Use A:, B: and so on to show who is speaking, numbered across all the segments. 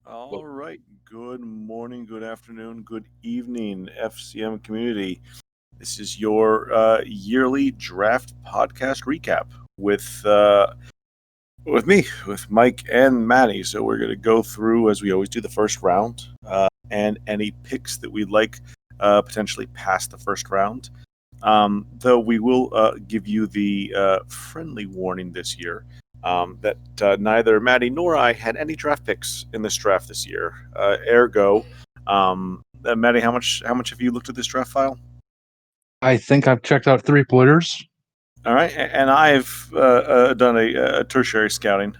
A: All right. Good morning, good afternoon, good evening, FCM community. This is your yearly draft podcast recap with me, with Mike and Maddie. So we're going to go through, as we always do, the first round and any picks that we'd like potentially past the first round. Though we will give you the friendly warning this year that neither Maddie nor I had any draft picks in this draft this year. Ergo, Maddie, how much have you looked at this draft file?
B: I think I've checked out 3 players.
A: All right, and I've done a tertiary scouting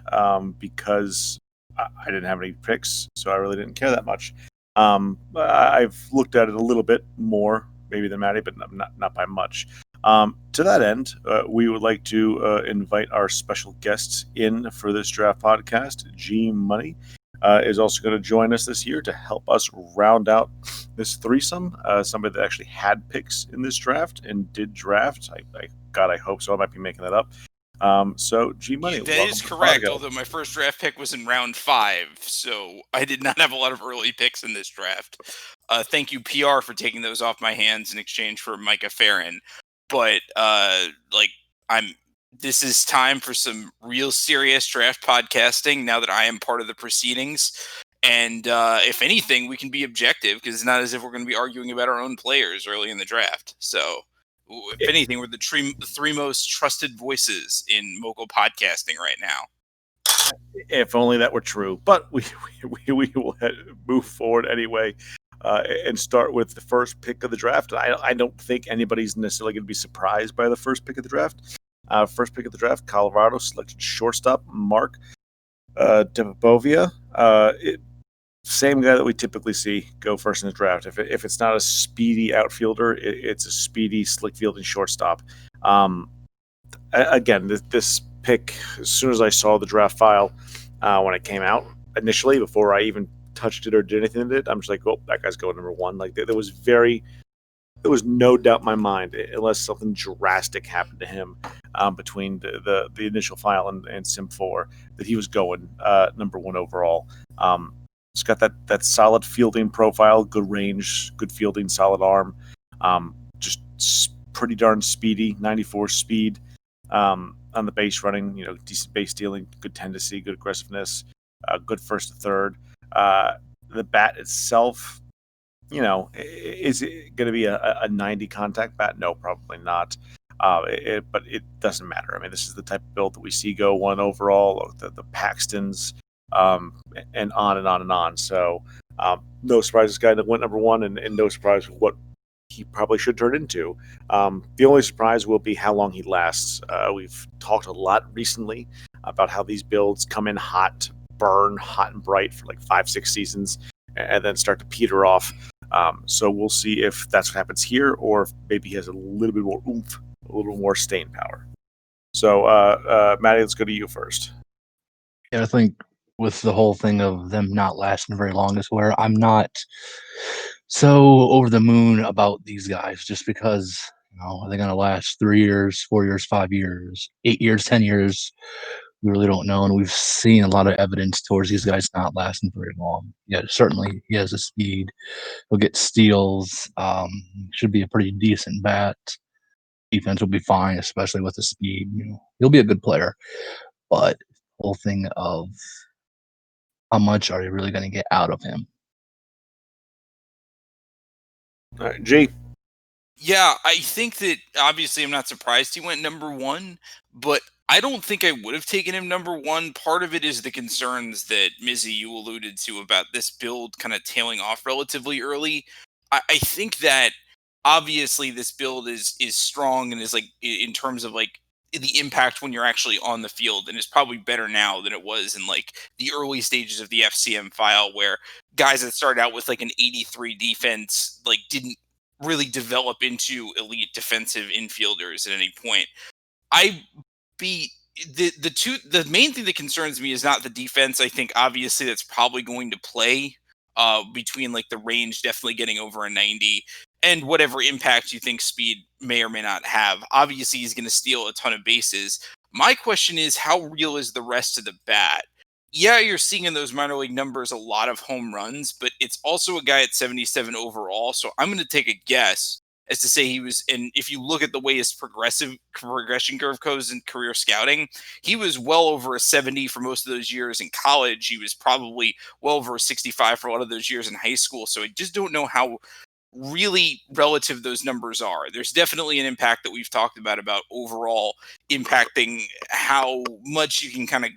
A: because I didn't have any picks, so I really didn't care that much. I've looked at it a little bit more, maybe than Maddie, but not by much. To that end, we would like to invite our special guests in for this draft podcast. G Money is also going to join us this year to help us round out this threesome. Somebody that actually had picks in this draft and did draft. God, I hope so. I might be making that up. So, G Money,
C: That
A: welcome
C: is
A: to the
C: correct,
A: podcast.
C: although my first draft pick was in round 5, so I did not have a lot of early picks in this draft. Thank you, PR, for taking those off my hands in exchange for Micah Farron. But, this is time for some real serious draft podcasting now that I am part of the proceedings. And if anything, we can be objective because it's not as if we're going to be arguing about our own players early in the draft. So, if anything, we're the three most trusted voices in mogul podcasting right now.
A: If only that were true. But we will move forward anyway and start with the first pick of the draft. I don't think anybody's necessarily going to be surprised by the first pick of the draft. First pick of the draft, Colorado selected shortstop Mark Debovia. Same guy that we typically see go first in the draft. If it's not a speedy outfielder, it's a speedy, slick fielding shortstop. Again, this pick, as soon as I saw the draft file when it came out initially, before I even touched it or did anything with it, I'm just like, oh, that guy's going number one. Like there was no doubt in my mind, unless something drastic happened to him between the initial file and Sim 4, that he was going number one overall. It's got that solid fielding profile, good range, good fielding, solid arm, just pretty darn speedy, 94 speed on the base running, decent base stealing, good tendency, good aggressiveness, good first to third. The bat itself, is it going to be a 90 contact bat? No, probably not. But it doesn't matter. I mean, this is the type of build that we see go one overall, the Paxtons, and on and on and on. So, no surprise this guy that went number one, and no surprise what he probably should turn into. The only surprise will be how long he lasts. We've talked a lot recently about how these builds come in hot, burn hot and bright for like 5-6 seasons, and then start to peter off. So we'll see if that's what happens here, or if maybe he has a little bit more oomph, a little more staying power. So, Maddie, let's go to you first.
B: Yeah, I think with the whole thing of them not lasting very long is where I'm not so over the moon about these guys just because, are they going to last 3 years, 4 years, 5 years, 8 years, 10 years? We really don't know. And we've seen a lot of evidence towards these guys not lasting very long. Yeah, certainly he has the speed. He'll get steals. Should be a pretty decent bat. Defense will be fine, especially with the speed. He'll be a good player. But the whole thing of how much are you really going to get out of him?
A: All right, G.
C: Yeah, I think that obviously I'm not surprised he went number one, but I don't think I would have taken him number one. Part of it is the concerns that Mizzy, you alluded to about this build kind of tailing off relatively early. I think that obviously this build is strong and is like in terms of like the impact when you're actually on the field, and it's probably better now than it was in like the early stages of the FCM file where guys that started out with like an 83 defense like didn't really develop into elite defensive infielders at any point. I be the main thing that concerns me is not the defense. I think obviously that's probably going to play between like the range definitely getting over a 90 and whatever impact you think speed may or may not have. Obviously he's going to steal a ton of bases. My question is, how real is the rest of the bat? yeah, you're seeing in those minor league numbers a lot of home runs, but it's also a guy at 77 overall. So I'm going to take a guess as to say he was. And if you look at the way his progression curve goes in career scouting, he was well over a 70 for most of those years in college. He was probably well over a 65 for a lot of those years in high school. So I just don't know how really relative those numbers are. There's definitely an impact that we've talked about overall impacting how much you can kind of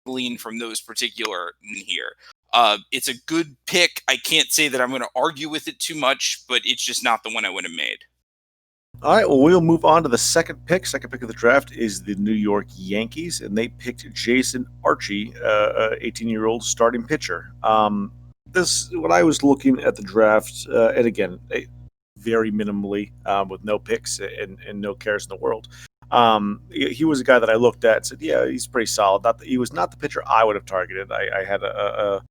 C: glean from those particular in here. It's a good pick. I can't say that I'm going to argue with it too much, but it's just not the one I would have made.
A: All right, well, we'll move on to the second pick. Second pick of the draft is the New York Yankees, and they picked Jason Archie, 18-year-old starting pitcher. When I was looking at the draft, and again, very minimally, with no picks and no cares in the world. He was a guy that I looked at and said, yeah, he's pretty solid. He was not the pitcher I would have targeted. I had a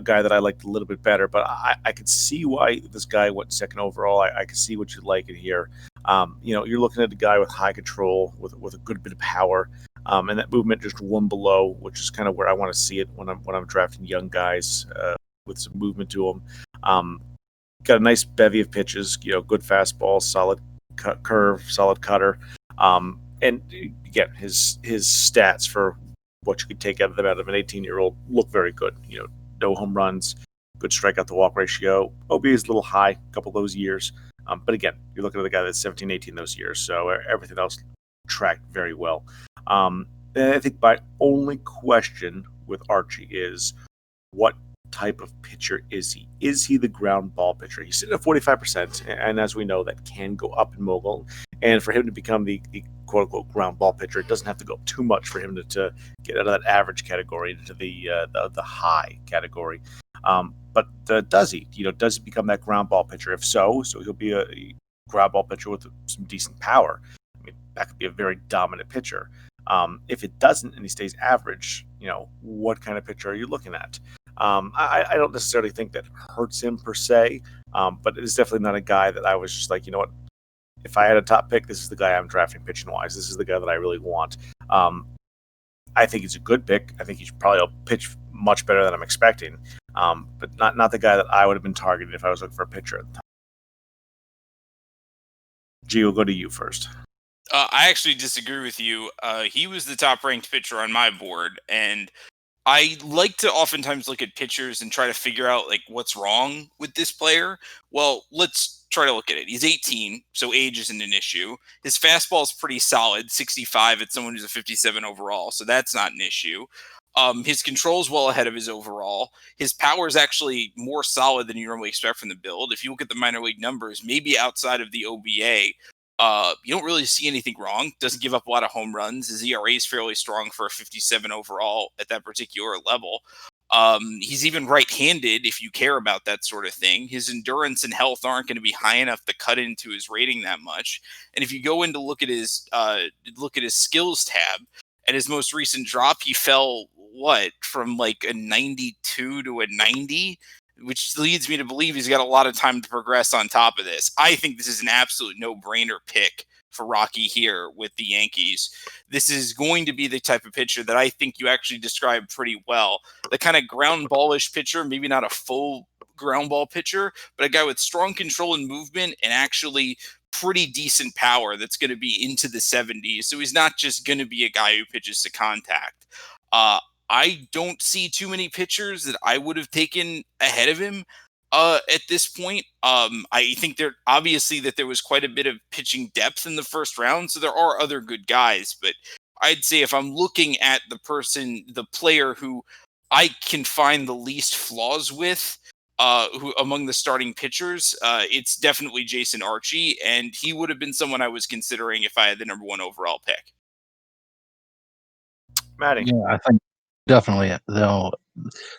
A: guy that I liked a little bit better, but I could see why this guy went second overall. I could see what you like in here. You're looking at a guy with high control, with a good bit of power, and that movement just one below, which is kind of where I want to see it when I'm drafting young guys with some movement to them. Got a nice bevy of pitches, good fastball, solid curve, solid cutter, and again, his stats for what you could take out of an 18-year-old look very good. No home runs, good strikeout to walk ratio. OB is a little high, a couple of those years. But again, you're looking at the guy that's 17, 18 those years. So everything else tracked very well. And I think my only question with Archie is what type of pitcher is he? Is he the ground ball pitcher? He's sitting at 45%. And as we know, that can go up in mogul. And for him to become the quote unquote ground ball pitcher, it doesn't have to go up too much for him to get out of that average category into the high category. But does he? Does he become that ground ball pitcher? If so he'll be a ground ball pitcher with some decent power. I mean, that could be a very dominant pitcher. If it doesn't and he stays average, what kind of pitcher are you looking at? I don't necessarily think that hurts him per se, but it's definitely not a guy that I was just like, what? If I had a top pick, this is the guy I'm drafting pitching wise. This is the guy that I really want. I think he's a good pick. I think he's probably a pitch much better than I'm expecting, but not the guy that I would have been targeted if I was looking for a pitcher at the time. G, we'll go to you first.
C: I actually disagree with you. He was the top ranked pitcher on my board, and I like to oftentimes look at pitchers and try to figure out like what's wrong with this player. Well, let's try to look at it. He's 18, so age isn't an issue. His fastball is pretty solid, 65 at someone who's a 57 overall, so that's not an issue. His control is well ahead of his overall. His power is actually more solid than you normally expect from the build. If you look at the minor league numbers, maybe outside of the OBA, you don't really see anything wrong. Doesn't give up a lot of home runs. His ERA is fairly strong for a 57 overall at that particular level. He's even right-handed if you care about that sort of thing. His endurance and health aren't going to be high enough to cut into his rating that much. And if you go in to look at his skills tab, at his most recent drop, he fell from like a 92 to a 90, which leads me to believe he's got a lot of time to progress on top of this. I think this is an absolute no-brainer pick for Rocky here with the Yankees. This is going to be the type of pitcher that I think you actually described pretty well. The kind of ground ballish pitcher, maybe not a full ground ball pitcher, but a guy with strong control and movement and actually pretty decent power that's going to be into the 70s. So he's not just going to be a guy who pitches to contact. I don't see too many pitchers that I would have taken ahead of him at this point. I think there obviously that there was quite a bit of pitching depth in the first round, so there are other good guys. But I'd say if I'm looking at the player who I can find the least flaws with, who among the starting pitchers, it's definitely Jason Archie, and he would have been someone I was considering if I had the number 1 overall pick.
A: Maddie.
B: Yeah, I think definitely though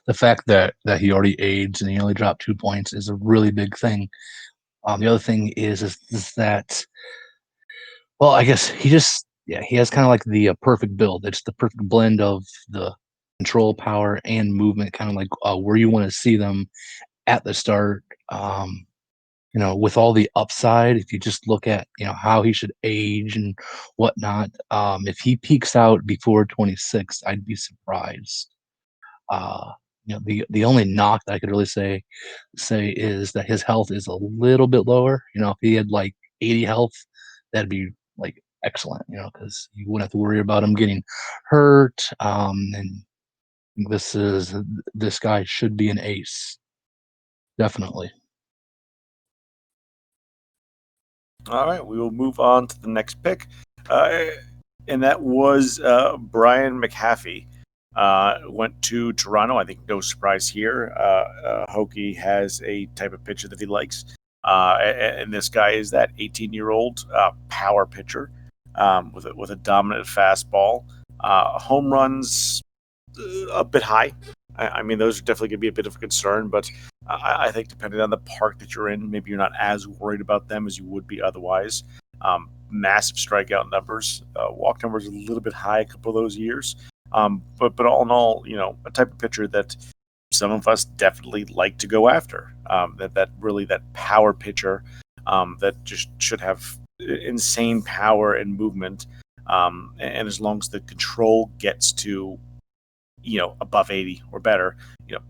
B: the fact that he already aged and he only dropped 2 points is a really big thing. The other thing is that, well, I guess he has kind of like the perfect build. It's the perfect blend of the control power and movement, kind of like where you want to see them at the start. With all the upside, if you just look at how he should age and whatnot, if he peaks out before 26, I'd be surprised. The only knock that I could really say is that his health is a little bit lower. If he had like 80 health, that'd be like excellent. Because you wouldn't have to worry about him getting hurt. And this guy should be an ace, definitely.
A: All right, we will move on to the next pick, and that was Brian McAfee. Went to Toronto. I think no surprise here. Hokie has a type of pitcher that he likes, and this guy is that 18-year-old power pitcher with a dominant fastball. Home runs a bit high. I mean, those are definitely going to be a bit of a concern, but I think depending on the park that you're in, maybe you're not as worried about them as you would be otherwise. Massive strikeout numbers, walk numbers a little bit high a couple of those years. But all in all, a type of pitcher that some of us definitely like to go after. That power pitcher that just should have insane power and movement. And as long as the control gets to above 80 or better,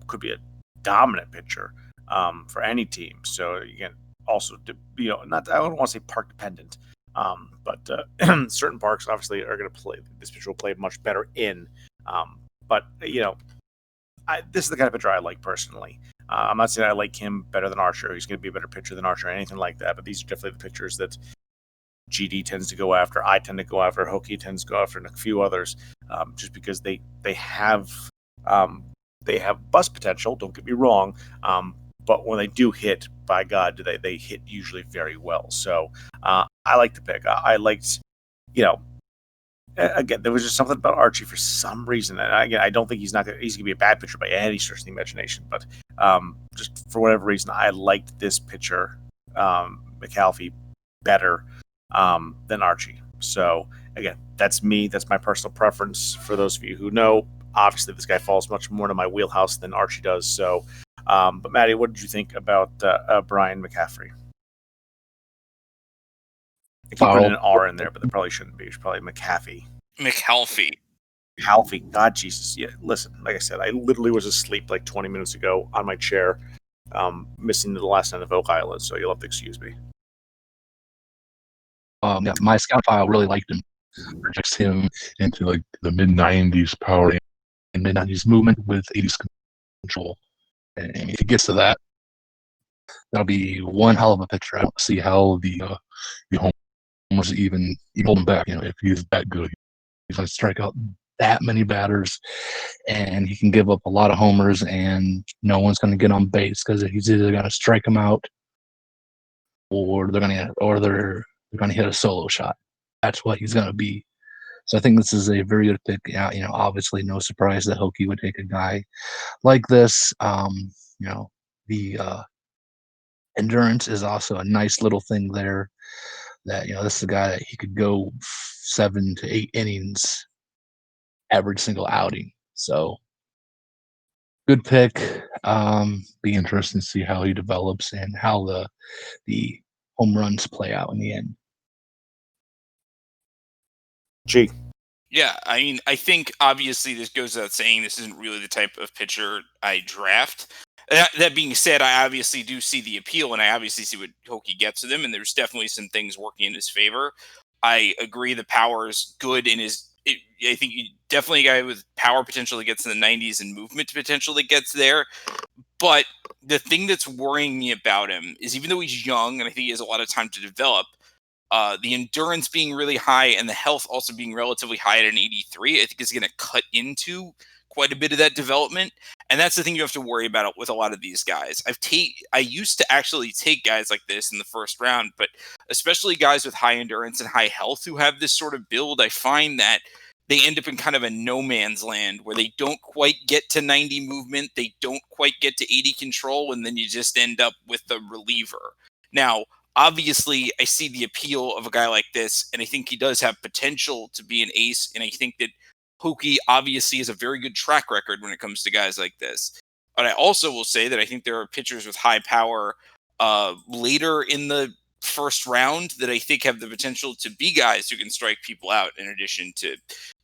A: could be a dominant pitcher for any team. So again, also not I don't want to say park dependent, but certain parks obviously are going to play this pitcher will play much better in. But this is the kind of pitcher I like personally. I'm not saying I like him better than Archer. He's going to be a better pitcher than Archer or anything like that. But these are definitely the pitchers that GD tends to go after. I tend to go after. Hokie tends to go after, and a few others, just because they have bust potential. Don't get me wrong, but when they do hit, by God, they hit usually very well. So I like the pick. I liked, again, there was just something about Archie for some reason. And again, I don't think he's going to be a bad pitcher by any stretch of the imagination, but just for whatever reason, I liked this pitcher, McAfee, better than Archie. So again, that's me. That's my personal preference. For those of you who know, obviously this guy falls much more to my wheelhouse than Archie does. So, but Maddie, what did you think about Brian McCaffrey? I keep putting an R in there, but there probably shouldn't be. It's probably McAfee.
C: McAfee.
A: God, Jesus. Yeah, listen, like I said, I literally was asleep like 20 minutes ago on my chair, missing the last night of Oak Island, so you'll have to excuse me.
B: My scout file really liked him. Projects him into like the mid 90s power and mid 90s movement with 80s control. And if he gets to that, that'll be one hell of a pitcher. I don't see how the homers even hold him back. If he's that good, he's going to strike out that many batters, and he can give up a lot of homers, and no one's going to get on base because he's either going to strike them out, or they're going to hit a solo shot. That's what he's going to be. So I think this is a very good pick. Obviously, no surprise that Hokie would take a guy like this. The endurance is also a nice little thing there. That this is a guy that he could go 7 to 8 innings average single outing. So good pick. Be interesting to see how he develops and how the home runs play out in the end.
A: G.
C: Yeah, I mean, I think obviously this goes without saying this isn't really the type of pitcher I draft. That being said, I obviously do see the appeal, and I obviously see what Hokie gets with him, and there's definitely some things working in his favor. I agree the power is good and I think definitely a guy with power potential that gets in the 90s and movement potential that gets there. But the thing that's worrying me about him is even though he's young, and I think he has a lot of time to develop, the endurance being really high and the health also being relatively high at an 83, I think is going to cut into quite a bit of that development. And that's the thing you have to worry about with a lot of these guys. I used to actually take guys like this in the first round, but especially guys with high endurance and high health who have this sort of build, I find that they end up in kind of a no man's land where they don't quite get to 90 movement, they don't quite get to 80 control, and then you just end up with the reliever. Now, obviously, I see the appeal of a guy like this, and I think he does have potential to be an ace, and I think that Hokie obviously has a very good track record when it comes to guys like this. But I also will say that I think there are pitchers with high power later in the first round that I think have the potential to be guys who can strike people out in addition to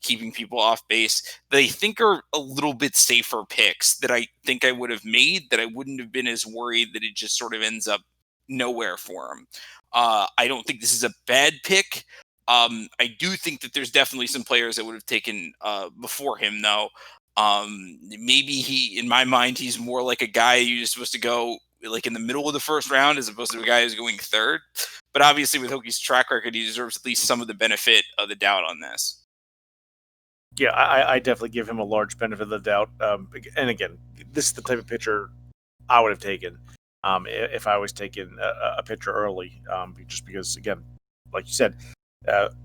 C: keeping people off base that I think are a little bit safer picks that I think I would have made that I wouldn't have been as worried that it just sort of ends up nowhere for him. I don't think this is a bad pick. I do think that there's definitely some players I would have taken before him, though. Maybe in my mind, he's more like a guy you're supposed to go like in the middle of the first round as opposed to a guy who's going third. But obviously, with Hokie's track record, he deserves at least some of the benefit of the doubt on this.
A: Yeah, I definitely give him a large benefit of the doubt. And again, this is the type of pitcher I would have taken if I was taking a pitcher early, just because, again, like you said,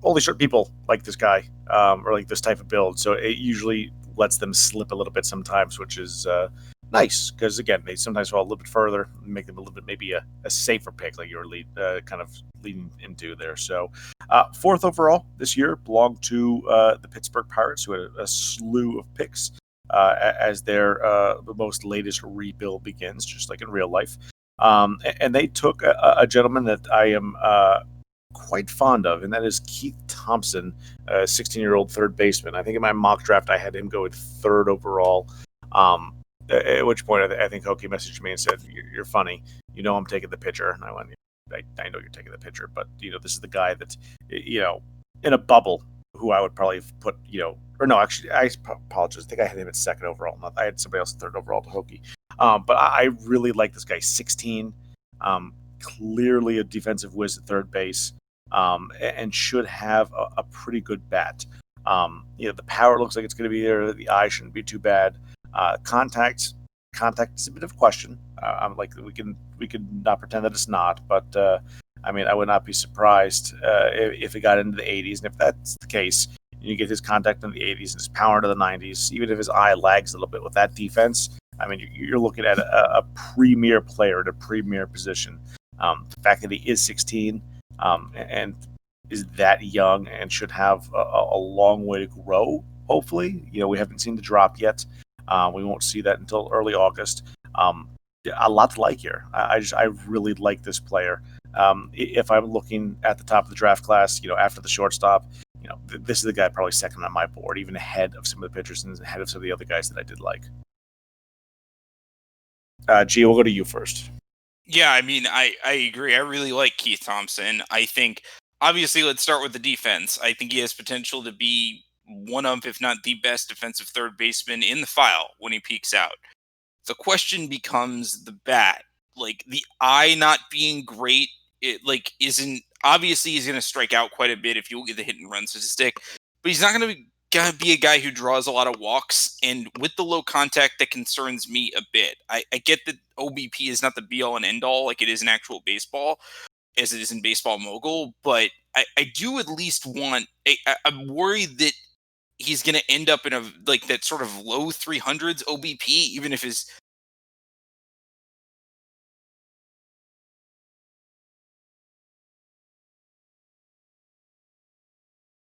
A: only certain people like this guy or like this type of build. So it usually lets them slip a little bit sometimes, which is nice because, again, they sometimes fall a little bit further, make them a little bit maybe a safer pick, like you were kind of leading into there. So fourth overall this year belonged to the Pittsburgh Pirates, who had a slew of picks as their the most latest rebuild begins, just like in real life. And they took a gentleman that I am quite fond of, and that is Keith Thompson, a 16-year-old third baseman. I think in my mock draft I had him go at third overall. At which point I think Hokie messaged me and said, "You're funny. You know I'm taking the pitcher." And I went, I know you're taking the pitcher, but this is the guy that in a bubble who I would probably have put or no, actually I apologize. I think I had him at second overall. I had somebody else at third overall to Hokie. But I really like this guy. 16, clearly a defensive whiz at third base, and should have a pretty good bat. The power looks like it's going to be there. The eye shouldn't be too bad. Contact is a bit of a question. I'm like we can not pretend that it's not, but I would not be surprised if it got into the 80s, and if that's the case, you get his contact in the 80s and his power into the 90s. Even if his eye lags a little bit with that defense, you're looking at a premier player at a premier position. The fact that he is 16 and is that young and should have a long way to grow. Hopefully, we haven't seen the drop yet. We won't see that until early August. A lot to like here. I really like this player. If I'm looking at the top of the draft class, after the shortstop, this is the guy probably second on my board, even ahead of some of the pitchers and ahead of some of the other guys that I did like. Gia, we'll go to you first.
C: Yeah, I agree. I really like Keith Thompson. I think, obviously, let's start with the defense. I think he has potential to be one of, if not the best defensive third baseman in the file when he peaks out. The question becomes the bat. Like, the eye not being great, isn't, obviously he's going to strike out quite a bit if you look at the hit and run statistic, but he's not going to be a guy who draws a lot of walks, and with the low contact, that concerns me a bit. I get that OBP is not the be-all and end-all like it is in actual baseball, as it is in Baseball Mogul, but I do at least want... I'm worried that he's going to end up in that sort of low 300s OBP, even if his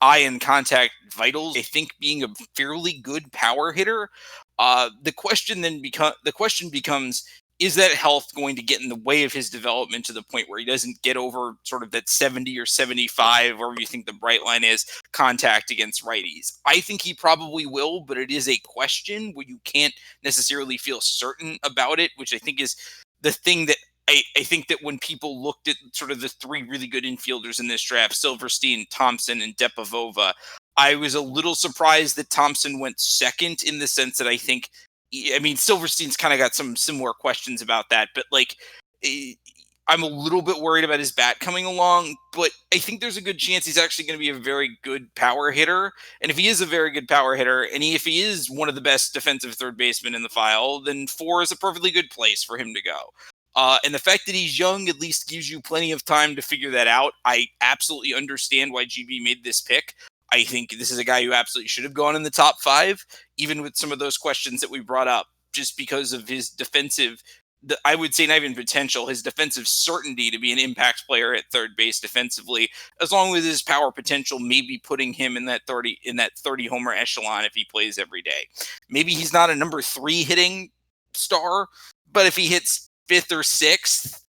C: eye and contact vitals. I think being a fairly good power hitter. The question becomes, is that health going to get in the way of his development to the point where he doesn't get over sort of that 70 or 75, wherever you think the bright line is, contact against righties? I think he probably will, but it is a question where you can't necessarily feel certain about it, which I think is the thing that I think that when people looked at sort of the three really good infielders in this draft, Silverstein, Thompson, and Depovova, I was a little surprised that Thompson went second, in the sense that I think, Silverstein's kind of got some similar questions about that, but I'm a little bit worried about his bat coming along, but I think there's a good chance he's actually going to be a very good power hitter. And if he is a very good power hitter, and if he is one of the best defensive third basemen in the file, then 4 is a perfectly good place for him to go. And the fact that he's young at least gives you plenty of time to figure that out. I absolutely understand why GB made this pick. I think this is a guy who absolutely should have gone in the top 5, even with some of those questions that we brought up, just because of his defensive, I would say not even potential, his defensive certainty to be an impact player at third base defensively, as long as his power potential, maybe putting him in that 30 homer echelon if he plays every day. Maybe he's not a number 3 hitting star, but if he hits 5th or 6th,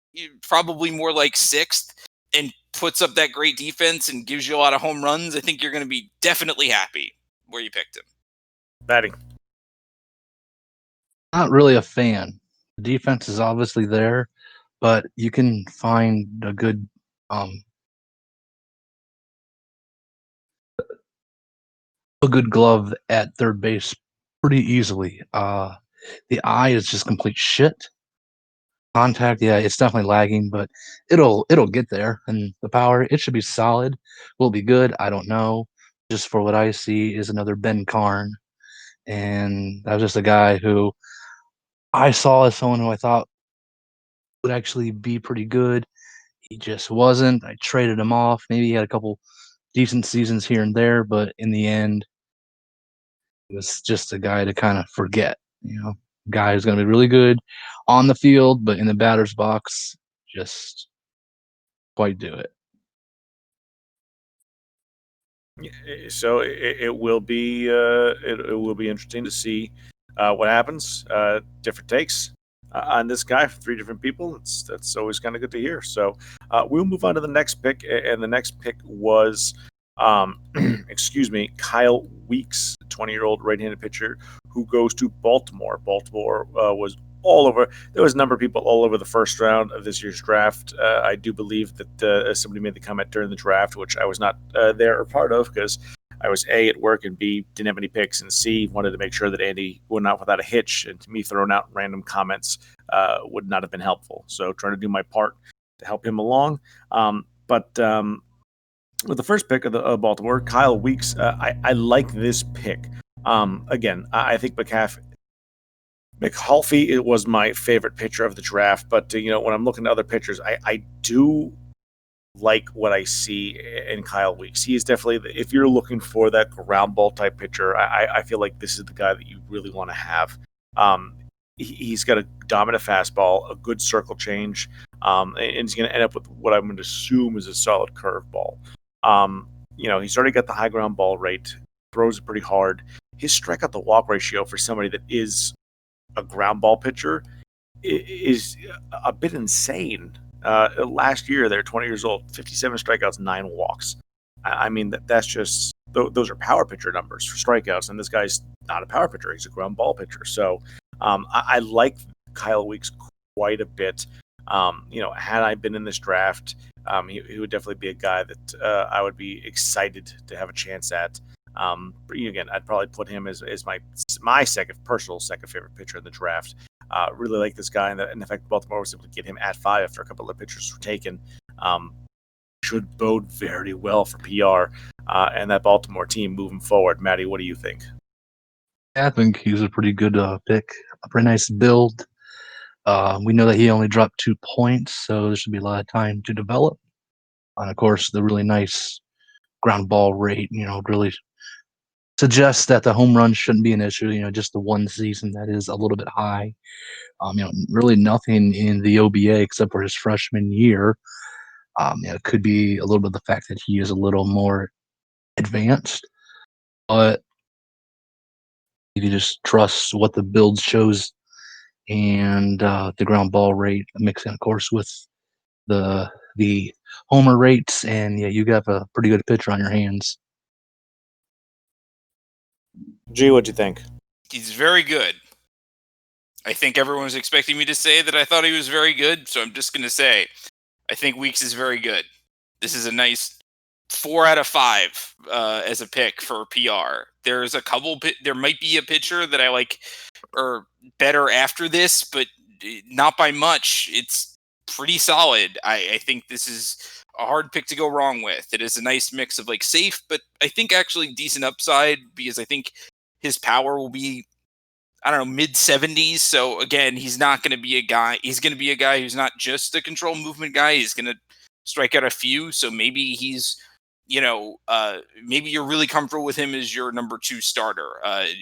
C: probably more like 6th, and puts up that great defense and gives you a lot of home runs, I think you're going to be definitely happy where you picked him.
A: Batting.
B: Not really a fan. The defense is obviously there, but you can find a good glove at third base pretty easily. The eye is just complete shit. Contact, yeah, it's definitely lagging, but it'll get there. And the power, it should be solid. Will it be good? I don't know. Just for what I see is another Ben Karn. And that was just a guy who I saw as someone who I thought would actually be pretty good. He just wasn't. I traded him off. Maybe he had a couple decent seasons here and there, but in the end, he was just a guy to kind of forget. Guy who's going to be really good on the field, but in the batter's box, just quite do it.
A: So it will be it will be interesting to see what happens. Different takes on this guy from 3 different people. That's always kind of good to hear. So we'll move on to the next pick, and the next pick was excuse me, Kyle Weeks, 20-year-old right-handed pitcher who goes to Baltimore. Baltimore was all over. There was a number of people all over the first round of this year's draft. I do believe that somebody made the comment during the draft, which I was not there or part of because I was A, at work, and B, didn't have any picks, and C, wanted to make sure that Andy went out without a hitch, and me throwing out random comments would not have been helpful. So trying to do my part to help him along. But with the first pick of the Baltimore, Kyle Weeks, I like this pick. Again, I think McAuliffe, it was my favorite pitcher of the draft, but when I'm looking at other pitchers, I do like what I see in Kyle Weeks. He is definitely, if you're looking for that ground ball type pitcher, I feel like this is the guy that you really want to have. He's got a dominant fastball, a good circle change, and he's going to end up with what I'm going to assume is a solid curveball. He's already got the high ground ball rate, throws it pretty hard. His strikeout to walk ratio for somebody that is a ground ball pitcher is a bit insane. Last year, they're 20 years old, 57 strikeouts, 9 walks. I mean, that's just, those are power pitcher numbers for strikeouts, and this guy's not a power pitcher. He's a ground ball pitcher. So I like Kyle Weeks quite a bit. Had I been in this draft, he would definitely be a guy that I would be excited to have a chance at. Again, I'd probably put him as my personal second favorite pitcher in the draft. Really like this guy, and the fact that Baltimore was able to get him at 5 after a couple of pitchers were taken should bode very well for PR and that Baltimore team moving forward. Maddie, what do you think?
B: I think he's a pretty good pick. A pretty nice build. We know that he only dropped 2 points, so there should be a lot of time to develop. And of course, the really nice ground ball rate, really suggests that the home run shouldn't be an issue. Just the one season that is a little bit high. Really nothing in the OBA except for his freshman year. It could be a little bit of the fact that he is a little more advanced, but if you just trust what the build shows and the ground ball rate, mixing, of course, with the homer rates, and you got a pretty good pitcher on your hands.
A: G, what'd you think?
C: He's very good. I think everyone was expecting me to say that I thought he was very good, so I'm just going to say I think Weeks is very good. This is a nice 4 out of 5 as a pick for PR. There's a couple. There might be a pitcher that I like or better after this, but not by much. It's pretty solid. I think this is a hard pick to go wrong with. It is a nice mix of like safe, but I think actually decent upside because I think his power will be, I don't know, mid 70s. So again, he's not going to be a guy. He's going to be a guy who's not just a control movement guy. He's going to strike out a few. So maybe he's, maybe you're really comfortable with him as your number 2 starter.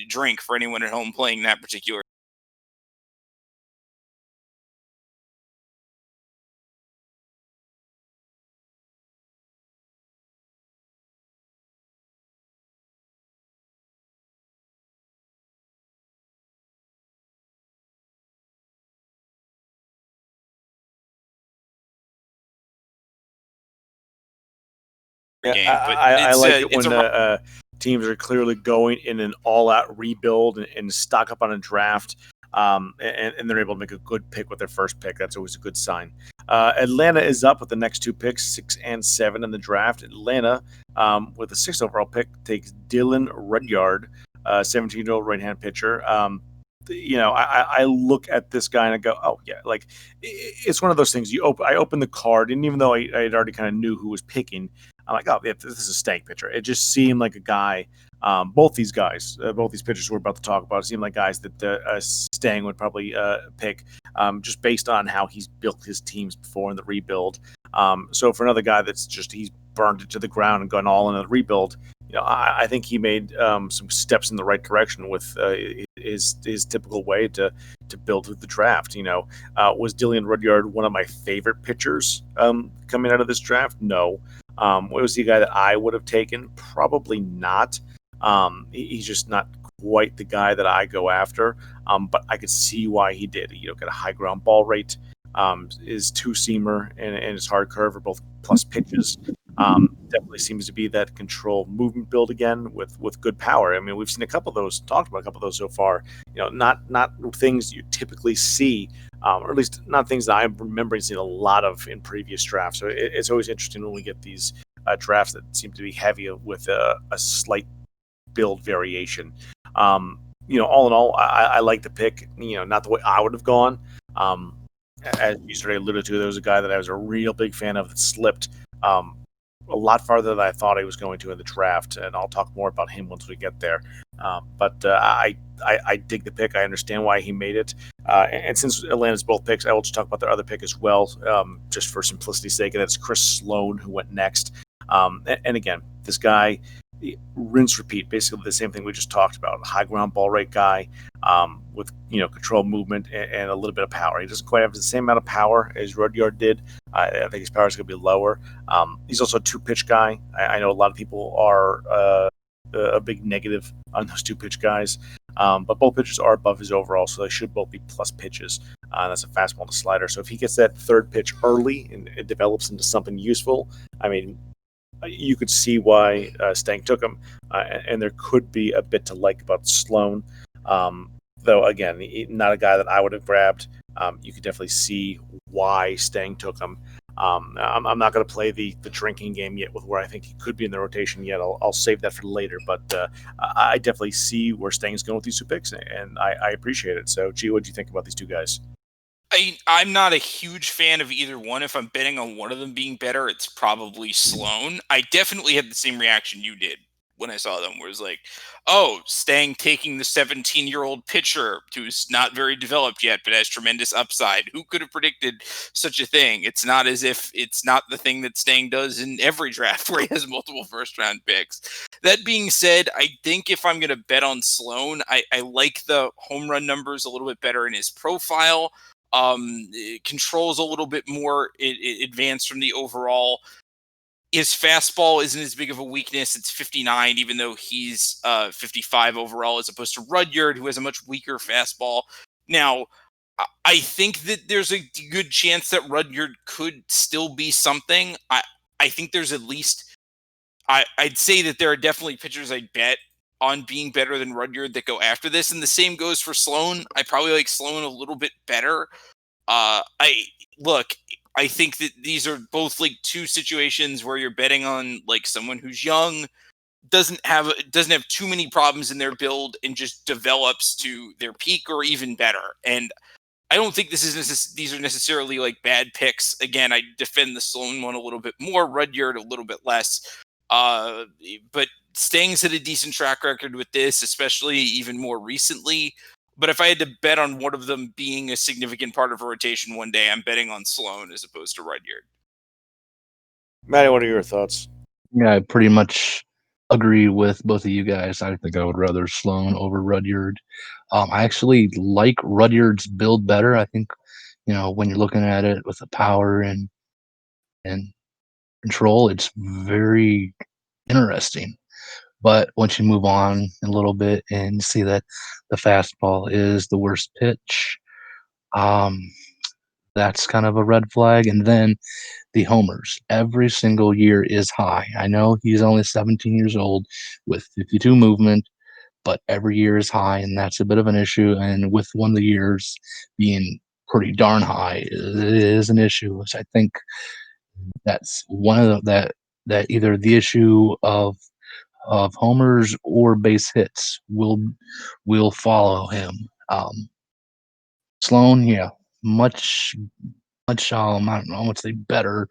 C: Drink for anyone at home playing that particular.
A: Yeah,
C: Game, but
A: I
C: it's
A: like
C: a
A: it
C: it's
A: when
C: a
A: teams are clearly going in an all-out rebuild and stock up on a draft, and they're able to make a good pick with their first pick. That's always a good sign. Atlanta is up with the next 2 picks, 6 and 7 in the draft. Atlanta, with the 6th overall pick, takes Dylan Rudyard, 17-year-old right-hand pitcher. I look at this guy and I go, oh yeah, like it's one of those things. I open the card, and even though I had already kind of knew who was picking, I'm like, oh, yeah, this is a stank pitcher. It just seemed like a guy. Both these guys, both these pitchers we're about to talk about, seem like guys that Stang would probably pick, just based on how he's built his teams before in the rebuild. So for another guy he's burned it to the ground and gone all in the rebuild, I think he made some steps in the right direction with his typical way to build the draft. Was Dylan Rudyard one of my favorite pitchers coming out of this draft? No. Was he a guy that I would have taken? Probably not. He's just not quite the guy that I go after. But I could see why he did. Got a high ground ball rate. His two seamer and his hard curve are both plus pitches. Definitely seems to be that control movement build again with good power. I mean, we've seen a couple of those, talked about a couple of those so far. Not things you typically see, or at least not things that I'm remembering seeing a lot of in previous drafts. So it's always interesting when we get these drafts that seem to be heavy with a slight build variation. All in all, I like the pick. Not the way I would have gone. As you sort of alluded to, there was a guy that I was a real big fan of that slipped a lot farther than I thought I was going to in the draft, and I'll talk more about him once we get there. But I dig the pick. I understand why he made it. And since Atlanta's both picks, I will just talk about their other pick as well, just for simplicity's sake, and that's Chris Sloan, who went next. And again, this guy, rinse repeat, basically the same thing we just talked about. High ground ball rate guy, with control movement and a little bit of power. He doesn't quite have the same amount of power as Rudyard did. I think his power is going to be lower. He's also a 2-pitch guy. I know a lot of people are a big negative on those 2-pitch guys, but both pitches are above his overall, so they should both be plus pitches. That's a fastball and a slider. So if he gets that 3rd pitch early and it develops into something useful, I mean, you could see why Stang took him, and there could be a bit to like about Sloan. Though, again, not a guy that I would have grabbed. You could definitely see why Stang took him. I'm not going to play the drinking game yet with where I think he could be in the rotation yet. I'll save that for later. But I definitely see where Stang's going with these 2 picks, and I appreciate it. So, G, what do you think about these 2 guys?
C: I'm not a huge fan of either one. If I'm betting on one of them being better, it's probably Sloan. I definitely had the same reaction you did when I saw them, where it's like, oh, Stang taking the 17-year-old pitcher who's not very developed yet, but has tremendous upside. Who could have predicted such a thing? It's not as if it's not the thing that Stang does in every draft where he has multiple first-round picks. That being said, I think if I'm going to bet on Sloan, I like the home run numbers a little bit better in his profile. It controls a little bit more advanced from the overall. His fastball isn't as big of a weakness. It's 59, even though he's 55 overall, as opposed to Rudyard, who has a much weaker fastball. Now, I think that there's a good chance that Rudyard could still be something. I think there's at least, I'd say that there are definitely pitchers I'd bet on being better than Rudyard that go after this. And the same goes for Sloan. I probably like Sloan a little bit better. I think that these are both like 2 situations where you're betting on like someone who's young, doesn't have too many problems in their build, and just develops to their peak or even better. And I don't think these are necessarily like bad picks. Again, I defend the Sloan one a little bit more, Rudyard a little bit less. But Stang's had a decent track record with this, especially even more recently. But if I had to bet on one of them being a significant part of a rotation one day, I'm betting on Sloan as opposed to Rudyard.
A: Matty, what are your thoughts?
B: Yeah, I pretty much agree with both of you guys. I think I would rather Sloan over Rudyard. I actually like Rudyard's build better. I think, when you're looking at it with the power and control, it's very interesting. But once you move on a little bit and see that the fastball is the worst pitch, um, that's kind of a red flag. And then the homers every single year is high. I know he's only 17 years old with 52 movement, but every year is high, and that's a bit of an issue. And with one of the years being pretty darn high, it is an issue, which I think that's one of that either the issue of homers or base hits will follow him. Sloan, yeah, much much I don't know, I would say better,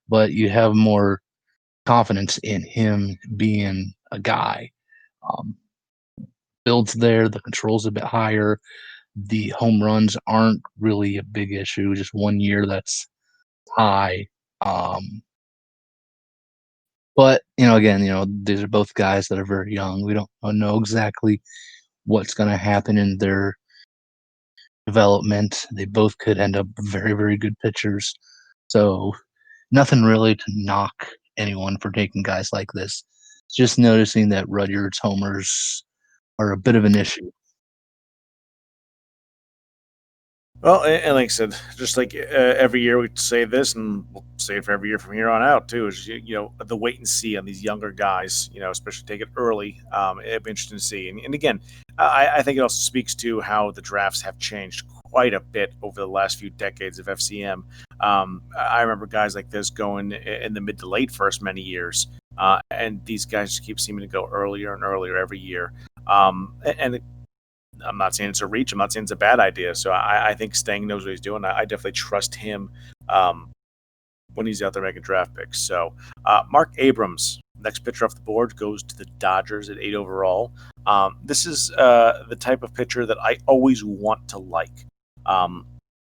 B: but you have more confidence in him being a guy. Um, Builds there, the control's a bit higher. The home runs aren't really a big issue. Just one year that's high. Um, but again, these are both guys that are very young. We don't know exactly what's going to happen in their development. They both could end up very, very good pitchers. So nothing really to knock anyone for taking guys like this. Just noticing that Rudyard's homers are a bit of an issue.
A: Well, and like I said, just like every year we say this, and we'll say it for every year from here on out too. Is the wait and see on these younger guys. Especially take it early. It'd be interesting to see. And again, I think it also speaks to how the drafts have changed quite a bit over the last few decades of FCM. I remember guys like this going in the mid to late first many years, and these guys just keep seeming to go earlier and earlier every year. And I'm not saying it's a reach. I'm not saying it's a bad idea. So I think Stang knows what he's doing. I definitely trust him when he's out there making draft picks. So Mark Abrams, next pitcher off the board, goes to the Dodgers at 8 overall. This is the type of pitcher that I always want to like. Um,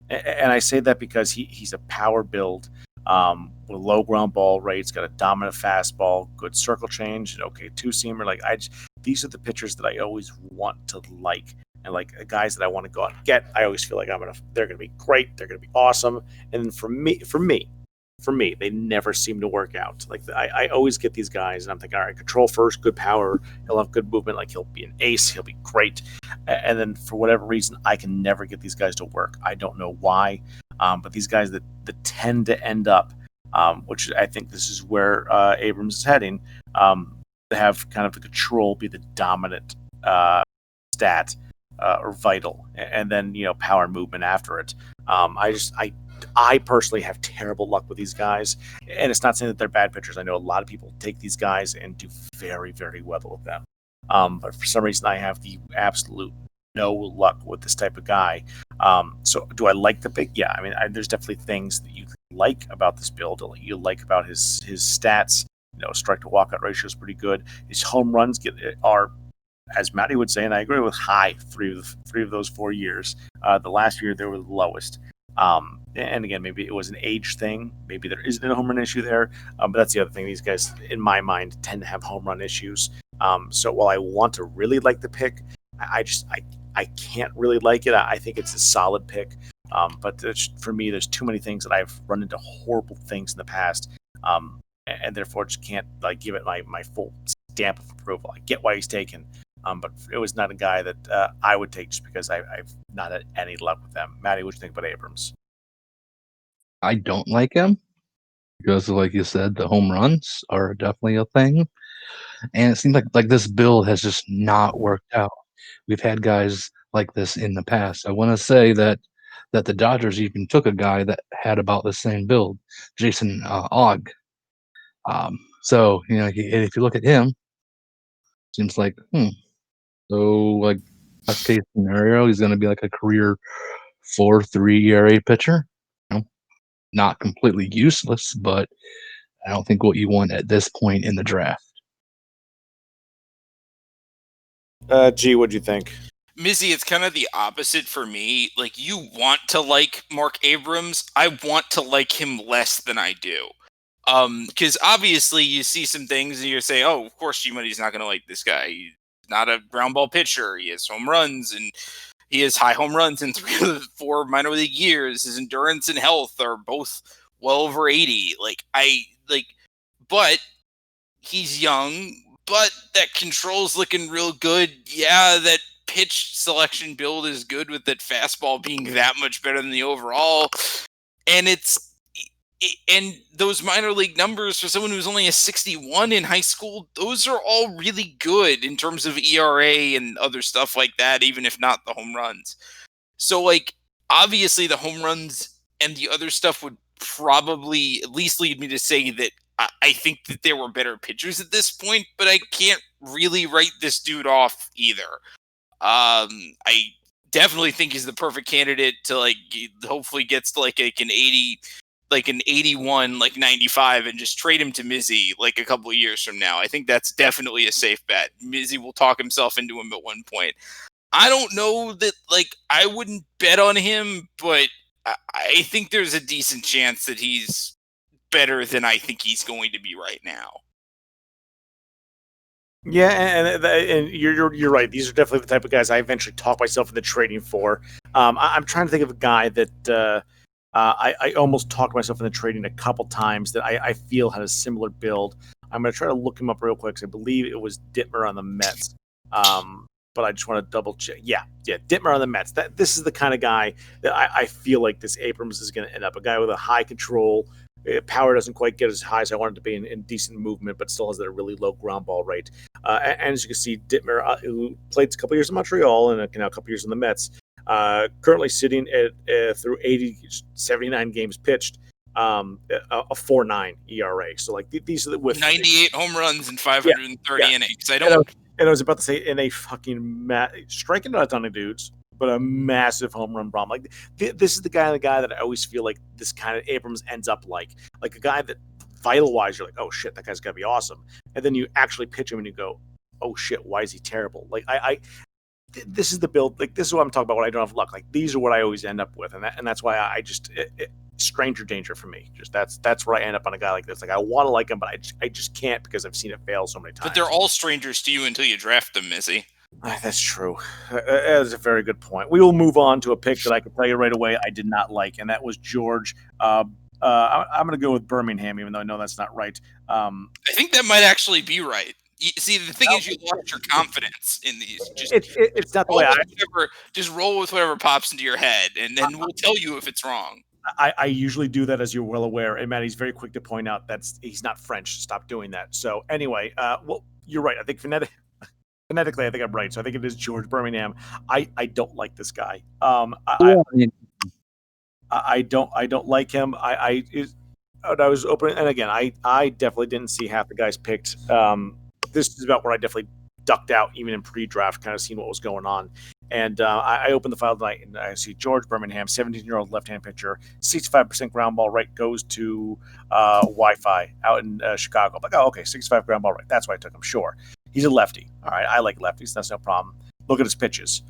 A: and I say that because he's a power build with low ground ball rates, got a dominant fastball, good circle change, and okay two seamer. These are the pitchers that I always want to like, and like guys that I want to go out and get. I always feel like they're gonna be great, they're gonna be awesome, and then for me, they never seem to work out. I always get these guys, and I'm thinking, all right, control first, good power, he'll have good movement, like he'll be an ace, he'll be great, and then for whatever reason, I can never get these guys to work. I don't know why, but these guys that tend to end up, which I think this is where Abrams is heading, to have kind of the control be the dominant stat or vital, and then power and movement after it. I personally have terrible luck with these guys, and it's not saying that they're bad pitchers. I know a lot of people take these guys and do very, very well with them. But for some reason, I have the absolute no luck with this type of guy. So do I like the pick? Yeah, I mean, there's definitely things that you like about this build. You like about his stats. Strike to walkout ratio is pretty good. His home runs are, as Matty would say, and I agree with, high three of those 4 years. The last year they were the lowest. And again, maybe it was an age thing. Maybe there isn't a home run issue there. But that's the other thing. These guys, in my mind, tend to have home run issues. So while I want to really like the pick, I can't really like it. I think it's a solid pick. But for me, there's too many things that I've run into horrible things in the past. And therefore just can't give it my full stamp of approval. I get why he's taken. But it was not a guy that I would take just because I've not had any luck with them. Maddie, what do you think about Abrams?
B: I don't like him because, like you said, the home runs are definitely a thing, and it seems like this build has just not worked out. We've had guys like this in the past. I want to say that the Dodgers even took a guy that had about the same build, Jason Ogg. So if you look at him, seems like so like best case scenario, he's going to be like a career 4.3 ERA pitcher. Not completely useless, but I don't think what you want at this point in the draft.
A: G, what'd you think?
C: Mizzy, it's kind of the opposite for me. Like, you want to like Mark Abrams. I want to like him less than I do. Because obviously you see some things and you say, oh, of course G-Money's not going to like this guy. He's not a ground ball pitcher. He has home runs and he has high home runs in 3 of the 4 minor league years. His endurance and health are both well over 80. But he's young, but that control's looking real good. Yeah, that pitch selection build is good with that fastball being that much better than the overall. And and those minor league numbers for someone who's only a 61 in high school, those are all really good in terms of ERA and other stuff like that, even if not the home runs. So, obviously the home runs and the other stuff would probably at least lead me to say that I think that there were better pitchers at this point, but I can't really write this dude off either. I definitely think he's the perfect candidate to hopefully gets to an 80, an 81, 95, and just trade him to Mizzy a couple of years from now. I think that's definitely a safe bet. Mizzy will talk himself into him at one point. I don't know that I wouldn't bet on him, but I think there's a decent chance that he's better than I think he's going to be right now.
A: Yeah, and you're right. These are definitely the type of guys I eventually talk myself into trading for. I'm trying to think of a guy that I almost talked myself into trading a couple times that I feel had a similar build. I'm going to try to look him up real quick because I believe it was Dittmer on the Mets. But I just want to double check. Yeah, Dittmer on the Mets. This is the kind of guy that I feel like this Abrams is going to end up. A guy with a high control. Power doesn't quite get as high as I want it to be in decent movement, but still has that really low ground ball rate. And as you can see, Dittmer, who played a couple years in Montreal and now a couple years in the Mets, currently sitting at through 79 games pitched, a 4.9 ERA. So these are with
C: 98 home runs and 530 innings.
A: And I was about to say in a fucking striking out a ton of dudes, but a massive home run bomb. This is the guy that I always feel like this kind of Abrams ends up like a guy that vital wise you're like, oh shit, that guy's gotta be awesome, and then you actually pitch him and you go, oh shit, why is he terrible? This is the build. This is what I'm talking about when I don't have luck. These are what I always end up with, and that's why I just stranger danger for me. Just that's where I end up on a guy like this. I want to like him, but I just can't because I've seen it fail so many times.
C: But they're all strangers to you until you draft them, Mizzy.
A: That's true. That is a very good point. We will move on to a pick that I can tell you right away I did not like, and that was George. I'm going to go with Birmingham, even though I know that's not right.
C: I think that might actually be right. See, the thing is, you lost your confidence in these.
A: It's not the way
C: just roll with whatever pops into your head, and then we'll tell you if it's wrong.
A: I usually do that, as you're well aware, and Matt, he's very quick to point out he's not French. Stop doing that. So anyway, well, you're right. I think phonetically, I think I'm right. So I think it is George Birmingham. I don't like this guy. I don't like him. I was open, and again, I definitely didn't see half the guys picked. This is about where I definitely ducked out, even in pre-draft, kind of seeing what was going on. And I opened the file tonight, and I see George Birmingham, 17-year-old left-hand pitcher, 65% ground ball rate, goes to Wi-Fi out in Chicago. I'm like, oh, okay, 65 ground ball rate. That's why I took him. Sure, he's a lefty. All right, I like lefties. That's no problem. Look at his pitches.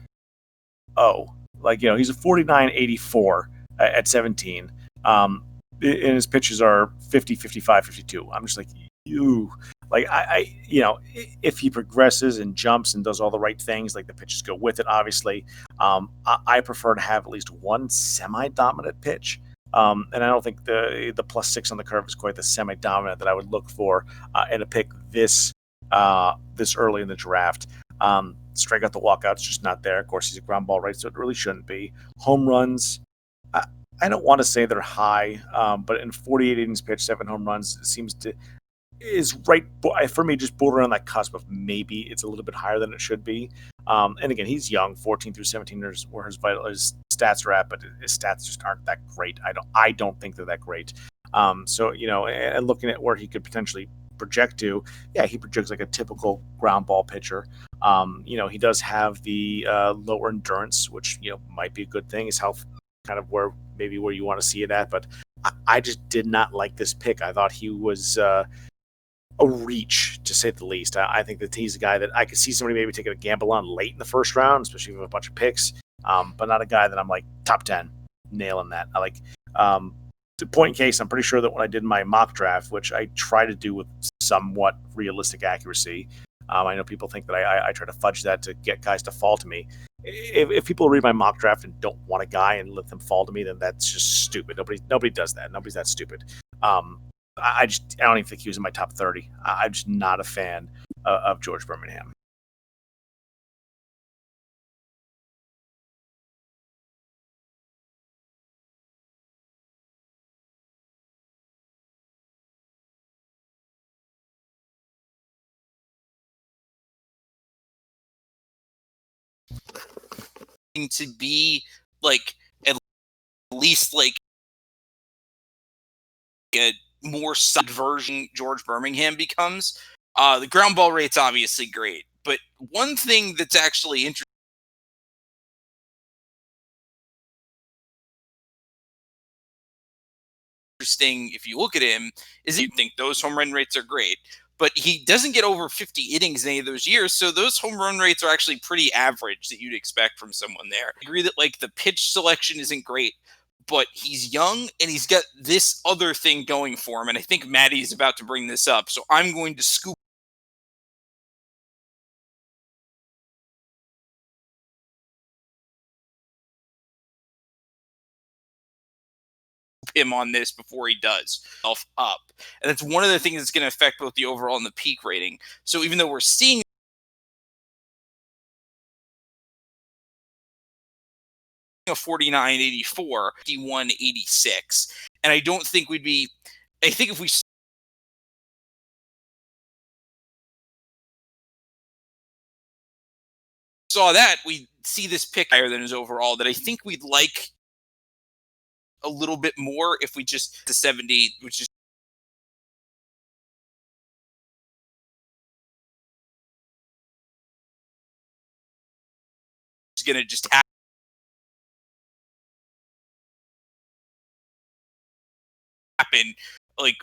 A: Oh, he's a 49-84 at 17. And his pitches are 50, 55, 52. I'm just like, ew. If he progresses and jumps and does all the right things, the pitches go with it, obviously. I prefer to have at least one semi-dominant pitch. And I don't think the +6 on the curve is quite the semi-dominant that I would look for in a pick this early in the draft. Strikeout to walkout's just not there. Of course, he's a ground ball rate, so it really shouldn't be. Home runs, I don't want to say they're high, but in 48 innings pitched, 7 home runs, is right for me, just border on that cusp of maybe it's a little bit higher than it should be. And again, he's young, 14 through 17 years, where his stats are at, but his stats just aren't that great. I don't think they're that great. So and looking at where he could potentially project to, yeah, he projects like a typical ground ball pitcher. He does have the lower endurance, which might be a good thing. His health kind of where you want to see it at, but I just did not like this pick. I thought he was a reach, to say the least. I think that he's a guy that I could see somebody maybe taking a gamble on late in the first round, especially with a bunch of picks, but not a guy that I'm like top 10 nailing that. I like to point in case, I'm pretty sure that when I did my mock draft, which I try to do with somewhat realistic accuracy, I know people think that I try to fudge that to get guys to fall to me. If people read my mock draft and don't want a guy and let them fall to me, then that's just stupid. Nobody does that. Nobody's that stupid. I don't even think he was in my top 30. I'm just not a fan of George Birmingham.
C: To be like at least like a more side version George Birmingham becomes. The ground ball rate's obviously great, but one thing that's actually interesting if you look at him is you think those home run rates are great, but he doesn't get over 50 innings in any of those years, so those home run rates are actually pretty average that you'd expect from someone there. I agree that like the pitch selection isn't great, but he's young and he's got this other thing going for him, and I think Maddie is about to bring this up, so I'm going to scoop him on this before he does up. And that's one of the things that's going to affect both the overall and the peak rating. So even though we're seeing a 49.84, 51.86, and I don't think we'd be, I think if we saw that, we'd see this pick higher than his overall, that I think we'd like a little bit more if we just to 70, which is going to just happen. Like,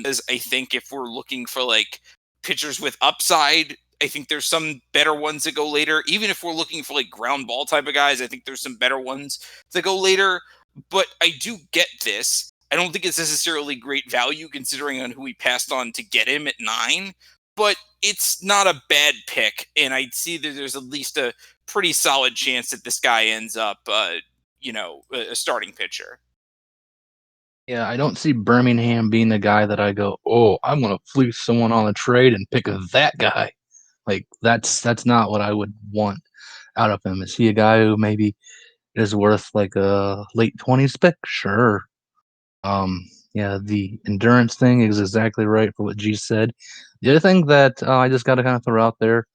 C: as I think if we're looking for like pitchers with upside, I think there's some better ones that go later. Even if we're looking for like ground ball type of guys, I think there's some better ones that go later. But I do get this. I don't think it's necessarily great value considering on who we passed on to get him at 9, but it's not a bad pick. And I see that there's at least a pretty solid chance that this guy ends up, a starting pitcher.
B: Yeah, I don't see Birmingham being the guy that I go, oh, I'm gonna fleece someone on a trade and pick that guy. Like that's not what I would want out of him. Is he a guy who maybe is worth like a late 20s pick? Sure. Um, yeah, the endurance thing is exactly right for what G said. The other thing that I just got to kind of throw out there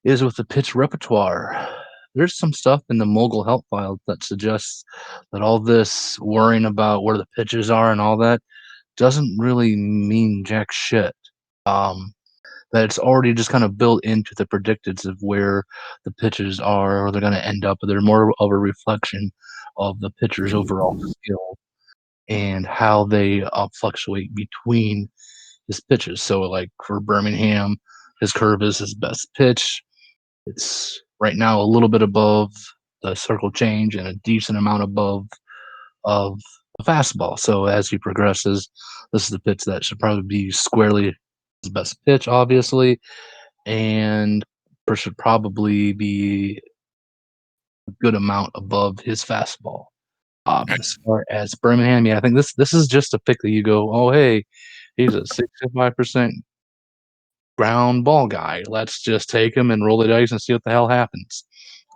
B: is with the pitch repertoire. There's some stuff in the mogul help file that suggests that all this worrying about where the pitches are and all that doesn't really mean jack shit. That it's already just kind of built into the predicteds of where the pitches are or they're going to end up. They're more of a reflection of the pitcher's overall skill and how they fluctuate between his pitches. So, like for Birmingham, his curve is his best pitch. It's right now a little bit above the circle change and a decent amount above of the fastball. So as he progresses, this is the pitch that should probably be squarely his best pitch, obviously, and should probably be a good amount above his fastball. As far as Birmingham, yeah, I think this is just a pick that you go, oh hey, he's a 65% ground ball guy. Let's just take him and roll the dice and see what the hell happens.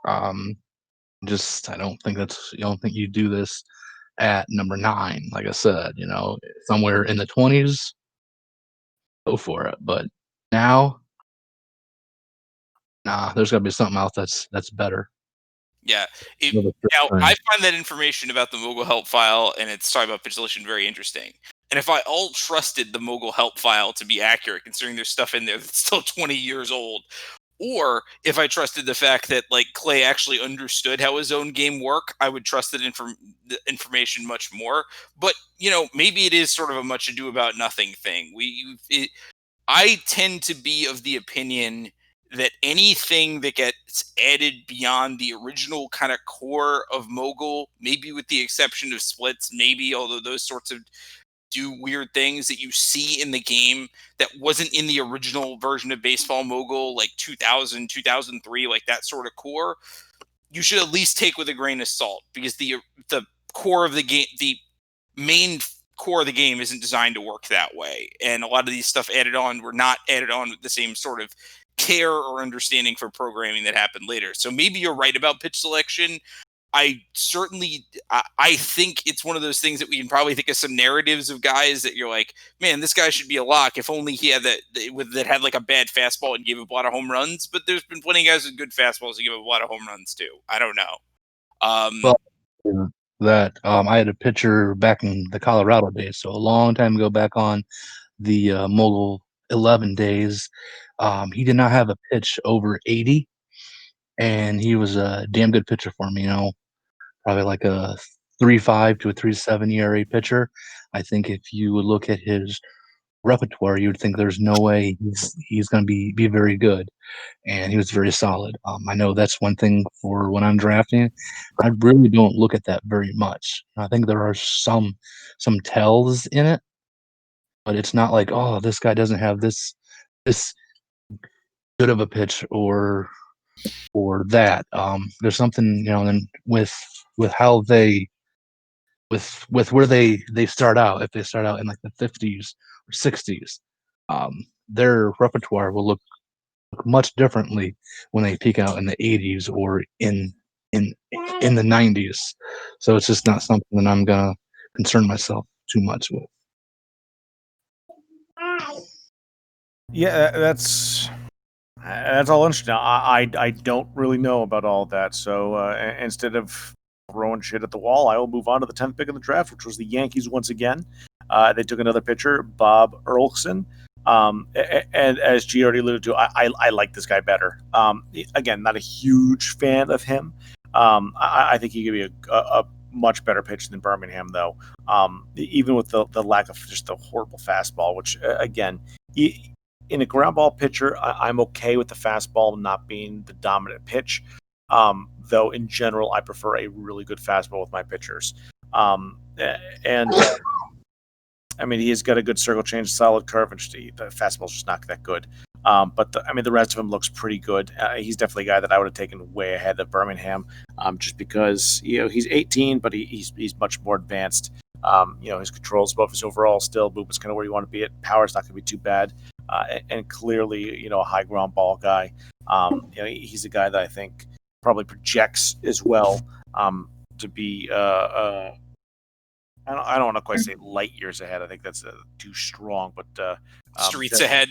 B: Um, I don't think you do this at number 9. Like I said, somewhere in the 20s, go for it. But now, nah, there's got to be something else that's better.
C: Yeah.
B: Another
C: Now,
B: time.
C: I find that information about the Mogul Help file and its talk about pitch selection very interesting. And if I all trusted the Mogul Help file to be accurate, considering there's stuff in there that's still 20 years old, or if I trusted the fact that like Clay actually understood how his own game worked, I would trust that the information much more. But maybe it is sort of a much ado about nothing thing. I tend to be of the opinion that anything that that's added beyond the original kind of core of Mogul, maybe with the exception of splits, maybe, although those sorts of do weird things that you see in the game that wasn't in the original version of Baseball Mogul, like 2000, 2003, like that sort of core, you should at least take with a grain of salt, because the core of the game, the main core of the game isn't designed to work that way. And a lot of these stuff added on were not added on with the same sort of care or understanding for programming that happened later. So maybe you're right about pitch selection. I think it's one of those things that we can probably think of some narratives of guys that you're like, man, this guy should be a lock if only he had that had like a bad fastball and gave up a lot of home runs. But there's been plenty of guys with good fastballs that give up a lot of home runs too. I don't know.
B: Well, I had a pitcher back in the Colorado days, so a long time ago, back on the Mogul 11 days. He did not have a pitch over 80, and he was a damn good pitcher for me. Probably like a 3.5 to a 3.7 ERA pitcher. I think if you would look at his repertoire, you would think there's no way he's going to be very good, and he was very solid. I know that's one thing for when I'm drafting. I really don't look at that very much. I think there are some tells in it, but it's not like, oh, this guy doesn't have this good of a pitch or that. There's something, and with how they with where they start out. If they start out in like the 50s or 60s, their repertoire will look much differently when they peak out in the 80s or in the 90s. So it's just not something that I'm gonna concern myself too much with.
A: Yeah, that's all interesting. I don't really know about all that. So instead of throwing shit at the wall, I will move on to the 10th pick of the draft, which was the Yankees once again. They took another pitcher, Bob Earlson. And as G already alluded to, I like this guy better. Again, not a huge fan of him. I think he could be a much better pitcher than Birmingham, though. Even with the lack of just the horrible fastball, which again, in a ground ball pitcher, I'm okay with the fastball not being the dominant pitch. Though in general, I prefer a really good fastball with my pitchers. And I mean, he's got a good circle change, solid curve, and the fastball's just not that good. But the rest of him looks pretty good. He's definitely a guy that I would have taken way ahead of Birmingham, just because he's 18, but he's much more advanced. His control's above his overall still. Movement's kind of where you want to be at. Power's not going to be too bad, and clearly, a high ground ball guy. He's a guy that I think probably projects as well to be. I don't want to quite say light years ahead. I think that's too strong, but
C: streets ahead.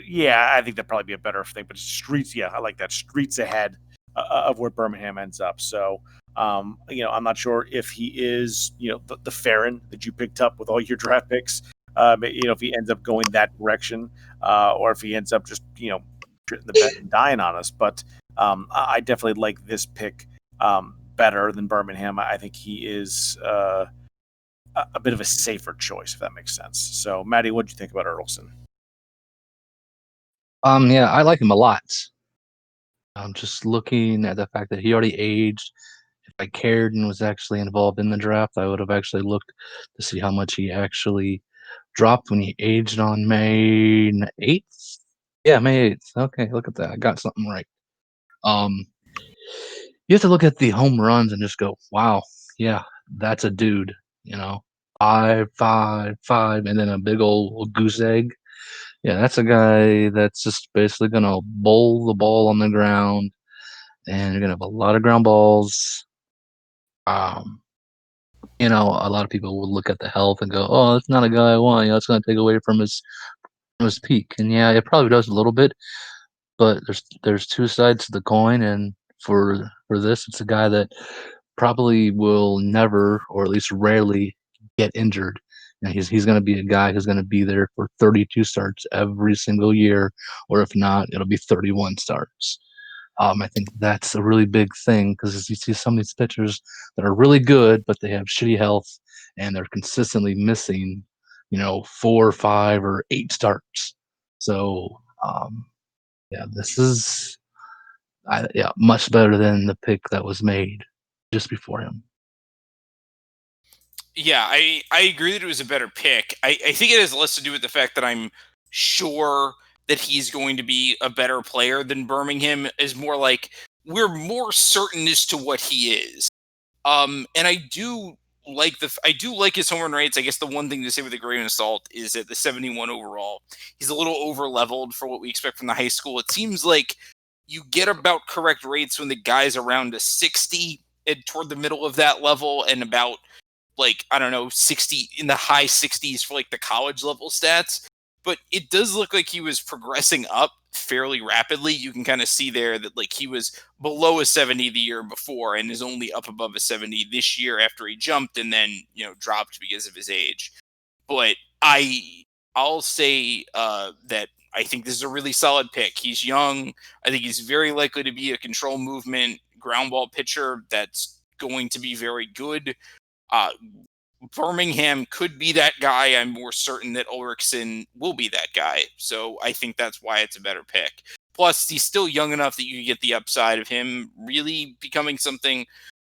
A: Yeah, I think that'd probably be a better thing. But streets, yeah, I like that. Streets ahead of where Birmingham ends up. So, I'm not sure if he is, the Farron that you picked up with all your draft picks. If he ends up going that direction, or if he ends up just, the bed and dying on us. But I definitely like this pick better than Birmingham. I think he is a bit of a safer choice, if that makes sense. So, Maddie, what do you think about Earlson?
B: Yeah, I like him a lot. I'm just looking at the fact that he already aged. If I cared and was actually involved in the draft, I would have actually looked to see how much he actually dropped when he aged on May 8th. Yeah, May 8th. Okay, look at that. I got something right. You have to look at the home runs and just go, wow, yeah, that's a dude, 5, and then a big old goose egg. Yeah, that's a guy that's just basically gonna bowl the ball on the ground, and you're gonna have a lot of ground balls. A lot of people will look at the health and go, "Oh, that's not a guy I want." It's gonna take away from his peak, and yeah, it probably does a little bit. But there's two sides to the coin, and for this, it's a guy that probably will never, or at least rarely, get injured. He's going to be a guy who's going to be there for 32 starts every single year, or if not, it'll be 31 starts. I think that's a really big thing because you see some of these pitchers that are really good, but they have shitty health and they're consistently missing, 4, 5, or 8 starts. So, yeah, this is Yeah, much better than the pick that was made just before him.
C: Yeah, I agree that it was a better pick. I think it has less to do with the fact that I'm sure that he's going to be a better player than Birmingham, is more like we're more certain as to what he is. And I do like his home run rates. I guess the one thing to say with a grain of salt is that the 71 overall, he's a little over leveled for what we expect from the high school. It seems like you get about correct rates when the guy's around a 60 and toward the middle of that level, and about like, I don't know, 60 in the high 60s for like the college level stats. But it does look like he was progressing up fairly rapidly. You can kind of see there that like he was below a 70 the year before and is only up above a 70 this year after he jumped and then, dropped because of his age. But I'll say that I think this is a really solid pick. He's young. I think he's very likely to be a control movement ground ball pitcher that's going to be very good. Uh, Birmingham could be that guy. I'm more certain that Ulrichsen will be that guy. So I think that's why it's a better pick. Plus, he's still young enough that you get the upside of him really becoming something,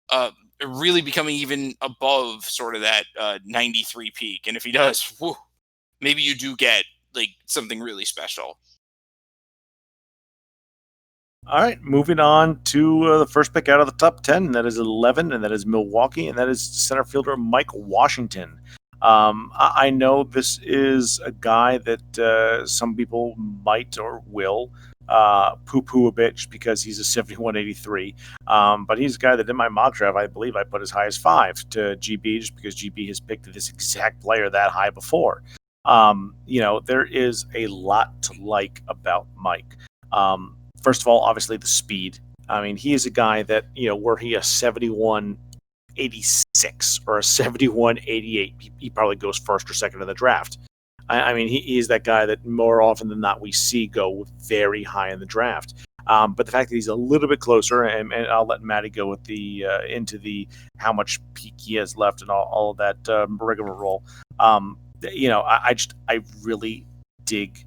C: uh, really becoming even above sort of that 93 peak. And if he does, whew, maybe you do get like something really special.
A: All right, moving on to the first pick out of the top 10. That is 11, and that is Milwaukee, and that is center fielder Mike Washington. I know this is a guy that some people might or will poo-poo a bit just because he's a 71-83. But he's a guy that in my mock draft, I believe I put as high as 5 to GB just because GB has picked this exact player that high before. There is a lot to like about Mike. First of all, obviously the speed. I mean, he is a guy that, were he a 71-86 or a 71-88, he probably goes first or second in the draft. I mean, he is that guy that more often than not we see go very high in the draft. But the fact that he's a little bit closer, and I'll let Matty go with the into the how much peak he has left and all of that rigmarole. I really dig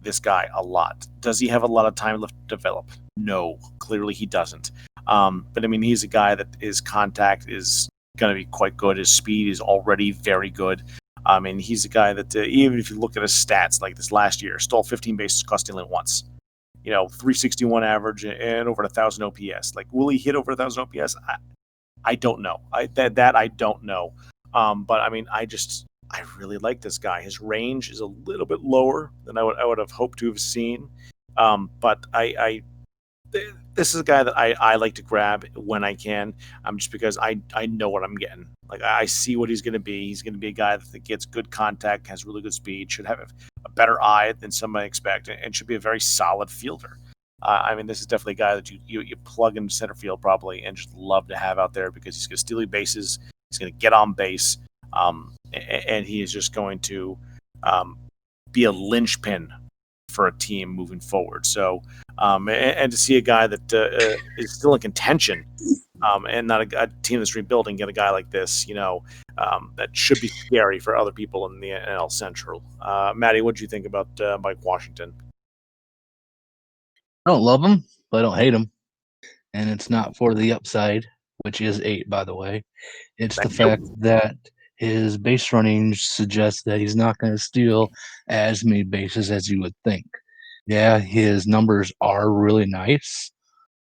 A: this guy a lot. Does he have a lot of time left to develop? No, clearly he doesn't. But I mean, he's a guy that his contact is going to be quite good. His speed is already very good. I mean, he's a guy that even if you look at his stats, like this last year, stole 15 bases, caught stealing once. 361 average and over 1,000 OPS. Like, will he hit over 1,000 OPS? I don't know. That I don't know. But I mean, I really like this guy. His range is a little bit lower than I would have hoped to have seen. But this is a guy that I like to grab when I can, just because I know what I'm getting. Like, I see what he's going to be. He's going to be a guy that gets good contact, has really good speed, should have a better eye than some might expect, and should be a very solid fielder. I mean, this is definitely a guy that you plug into center field probably and just love to have out there because he's going to steal bases. He's going to get on base. And he is just going to be a linchpin for a team moving forward. So, and to see a guy that is still in contention and not a team that's rebuilding, get a guy like this, that should be scary for other people in the NL Central. Maddie, what do you think about Mike Washington?
B: I don't love him, but I don't hate him. And it's not for the upside, which is 8, by the way. It's the
A: Thank you.
B: fact that his base running suggests that he's not going to steal as many bases as you would think. Yeah, his numbers are really nice,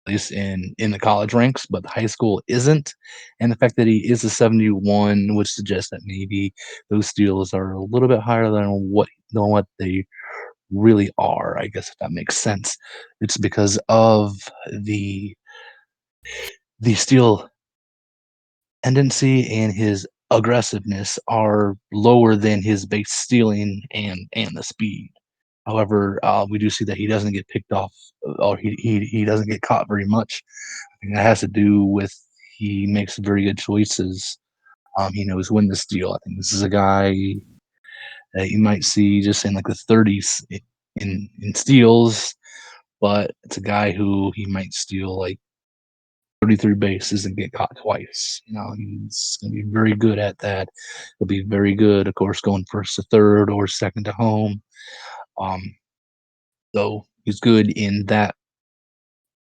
B: at least in the college ranks, but the high school isn't. And the fact that he is a 71 would suggest that maybe those steals are a little bit higher than what they really are, I guess, if that makes sense. It's because of the steal tendency and his aggressiveness are lower than his base stealing and the speed. However, we do see that he doesn't get picked off, or he doesn't get caught very much. I think that has to do with he makes very good choices. He knows when to steal. I think this is a guy that you might see just in like the 30s in steals, but it's a guy who he might steal like 33 bases and get caught twice. He's going to be very good at that. He'll be very good, of course, going first to third or second to home. Um, so he's good in that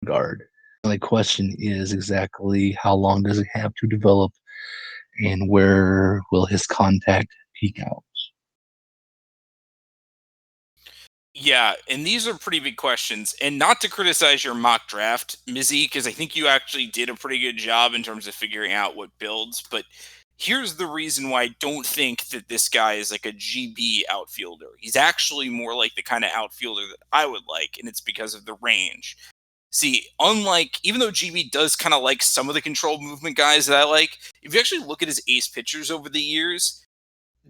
B: guard. The only question is exactly how long does he have to develop, and where will his contact peak out?
C: Yeah, and these are pretty big questions. And not to criticize your mock draft, Mizzy, because I think you actually did a pretty good job in terms of figuring out what builds. But here's the reason why I don't think that this guy is like a GB outfielder. He's actually more like the kind of outfielder that I would like, and it's because of the range. See, unlike, even though GB does kind of like some of the control movement guys that I like, if you actually look at his ace pitchers over the years,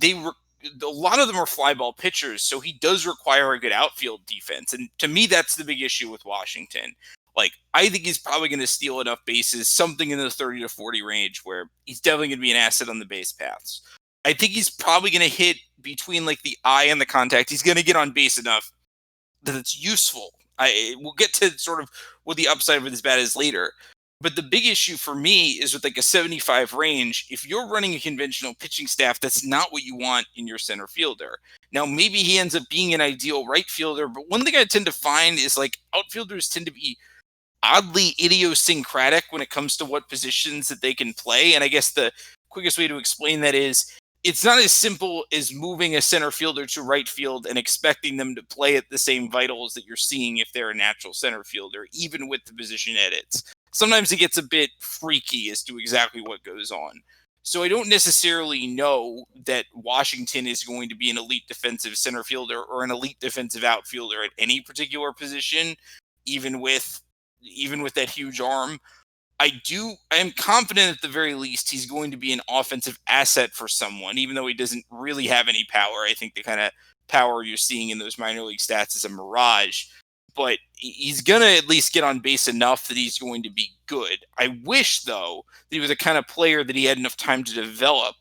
C: a lot of them are fly ball pitchers, so he does require a good outfield defense. And to me, that's the big issue with Washington. Like, I think he's probably going to steal enough bases, something in the 30 to 40 range, where he's definitely going to be an asset on the base paths. I think he's probably going to hit between like the eye and the contact. He's going to get on base enough that it's useful. We'll get to sort of what the upside of his bat is later. But the big issue for me is with like a 75 range, if you're running a conventional pitching staff, that's not what you want in your center fielder. Now, maybe he ends up being an ideal right fielder, but one thing I tend to find is like outfielders tend to be oddly idiosyncratic when it comes to what positions that they can play. And I guess the quickest way to explain that is it's not as simple as moving a center fielder to right field and expecting them to play at the same vitals that you're seeing if they're a natural center fielder, even with the position edits. Sometimes it gets a bit freaky as to exactly what goes on. So I don't necessarily know that Washington is going to be an elite defensive center fielder or an elite defensive outfielder at any particular position, even with that huge arm. I am confident at the very least he's going to be an offensive asset for someone, even though he doesn't really have any power. I think the kind of power you're seeing in those minor league stats is a mirage. But he's going to at least get on base enough that he's going to be good. I wish, though, that he was the kind of player that he had enough time to develop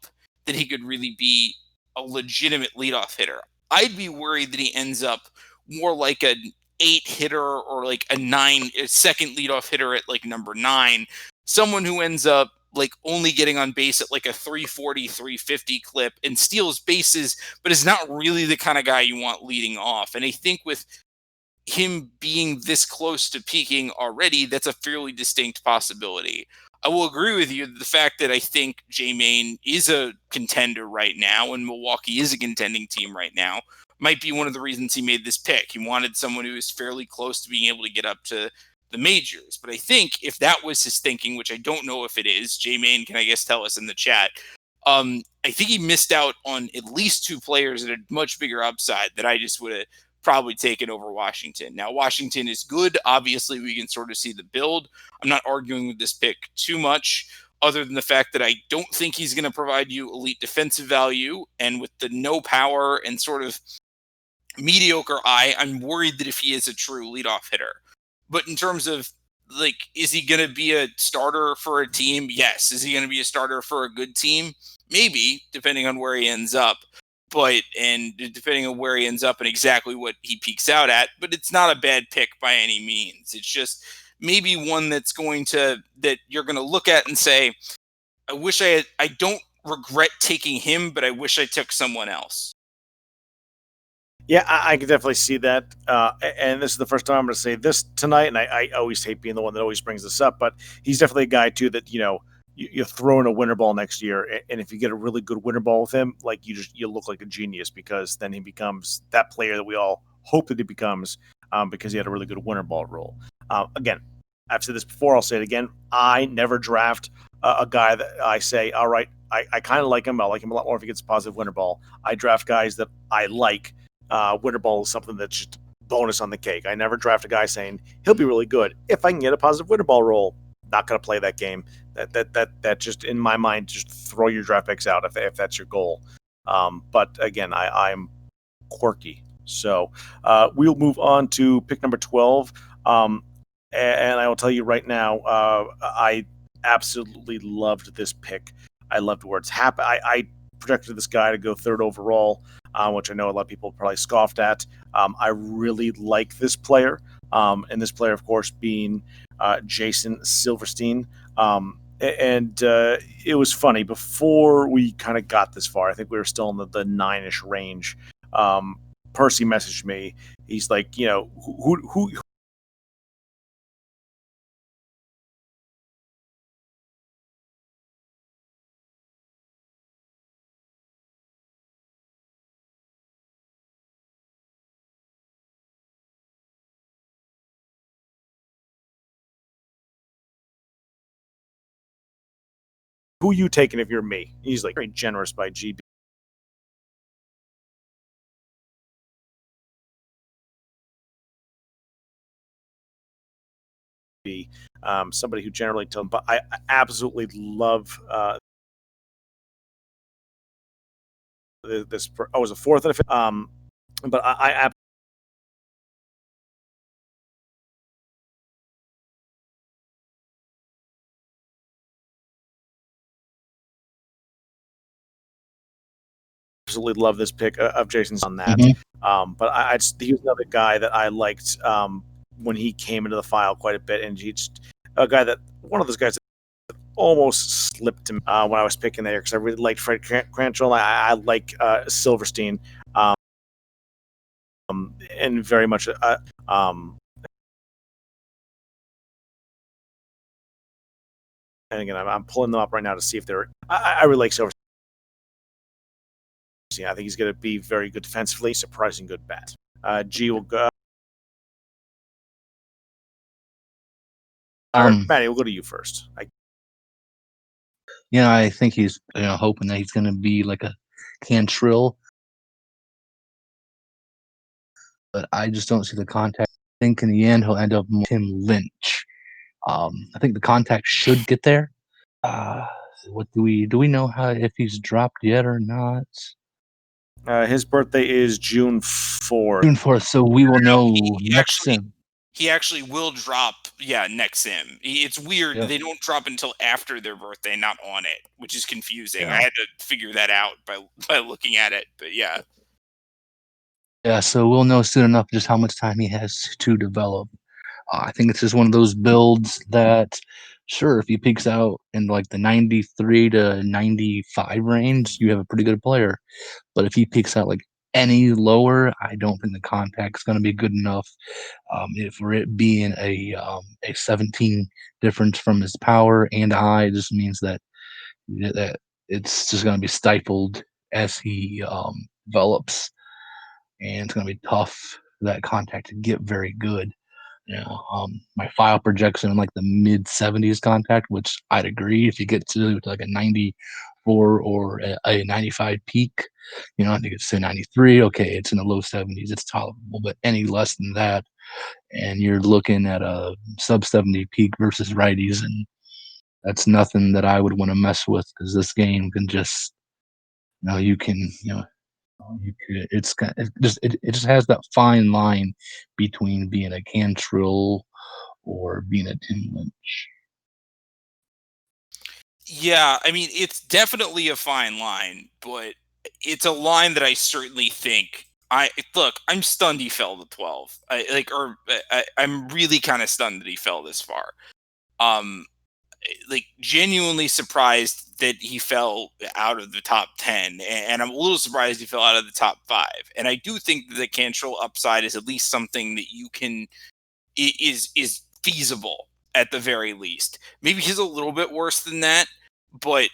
C: that he could really be a legitimate leadoff hitter. I'd be worried that he ends up more like an 8 hitter or like a second leadoff hitter at like number 9, someone who ends up like only getting on base at like a 340, 350 clip and steals bases, but is not really the kind of guy you want leading off. And I think with him being this close to peaking already, that's a fairly distinct possibility. I will agree with you, the fact that I think J-Main is a contender right now and Milwaukee is a contending team right now might be one of the reasons he made this pick. He wanted someone who is fairly close to being able to get up to the majors. But I think if that was his thinking, which I don't know if it is, J-Main can I guess tell us in the chat, I think he missed out on at least 2 players at a much bigger upside that I just would have probably taken over Washington. Now, Washington is good. Obviously, we can sort of see the build. I'm not arguing with this pick too much, other than the fact that I don't think he's going to provide you elite defensive value. And with the no power and sort of mediocre eye, I'm worried that if he is a true leadoff hitter. But in terms of, like, is he going to be a starter for a team? Yes. Is he going to be a starter for a good team? Maybe, depending on where he ends up. And depending on where he ends up and exactly what he peaks out at, but it's not a bad pick by any means. It's just maybe one that you're going to look at and say, I don't regret taking him, but I wish I took someone else.
A: Yeah, I can definitely see that. And this is the first time I'm going to say this tonight, and I always hate being the one that always brings this up, but he's definitely a guy, too, that, you throw in a winter ball next year, and if you get a really good winter ball with him, like you look like a genius, because then he becomes that player that we all hope that he becomes, because he had a really good winter ball role. Again, I've said this before, I'll say it again. I never draft a guy that I say, all right, I kind of like him. I like him a lot more if he gets a positive winter ball. I draft guys that I like. Winter ball is something that's just bonus on the cake. I never draft a guy saying he'll be really good if I can get a positive winter ball roll. Not going to play that game. That just, in my mind, just throw your draft picks out if that's your goal. But again, I'm quirky. So we'll move on to pick number 12. And I will tell you right now, I absolutely loved this pick. I loved where it's happened. I projected this guy to go 3rd overall, which I know a lot of people probably scoffed at. I really like this player. And this player, of course, being Jason Silverstein. And it was funny. Before we kind of got this far, I think we were still in the 9-ish range. Percy messaged me. He's like, who who you taking if you're me? He's like very generous by GB. Somebody who generally tells, but I absolutely love this. I was a fourth and a fifth. But I absolutely love this pick of Jason's on that. But he was another guy that I liked when he came into the file quite a bit, and he's a guy that one of those guys that almost slipped him when I was picking there because I really liked Fred Crantrell. I like Silverstein, and very much. And again, I'm pulling them up right now to see if they're. I really like Silverstein. I think he's going to be very good defensively, surprising good bat. G will go. Matty, we'll go to you first.
B: I think he's hoping that he's going to be like a Cantrell, but I just don't see the contact. I think in the end he'll end up with Tim Lynch. I think the contact should get there. What do we know if he's dropped yet or not?
A: His birthday is June 4th.
B: June 4th, so we will know next sim.
C: He actually will drop, next sim. It's weird.
B: Yep.
C: They don't drop until after their birthday, not on it, which is confusing.
B: Yeah.
C: I had to figure that out by looking at it, but yeah.
B: Yeah, so we'll know soon enough just how much time he has to develop. I think it's just one of those builds that, sure, if he peaks out in like the 93 to 95 range, you have a pretty good player. But if he peaks out like any lower, I don't think the contact's going to be good enough. For it being a 17 difference from his power and eye, just means that it's just going to be stifled as he develops, and it's going to be tough for that contact to get very good. My file projects in like the mid 70s contact, which I'd agree. If you get to like a 94 or a 95 peak, I think it's a 93. Okay, it's in the low 70s, it's tolerable. But any less than that, and you're looking at a sub 70 peak versus righties, and that's nothing that I would want to mess with, because this game can just, you can, it just has that fine line between being a Cantrell or being a Tim Lynch.
C: Yeah, I mean, it's definitely a fine line, but it's a line that I certainly think I'm stunned he fell to 12. I'm really kind of stunned that he fell this far. Genuinely surprised that he fell out of the top 10, and I'm a little surprised he fell out of the top 5. And I do think that the Cantrell upside is at least something that you can is feasible at the very least. Maybe he's a little bit worse than that, but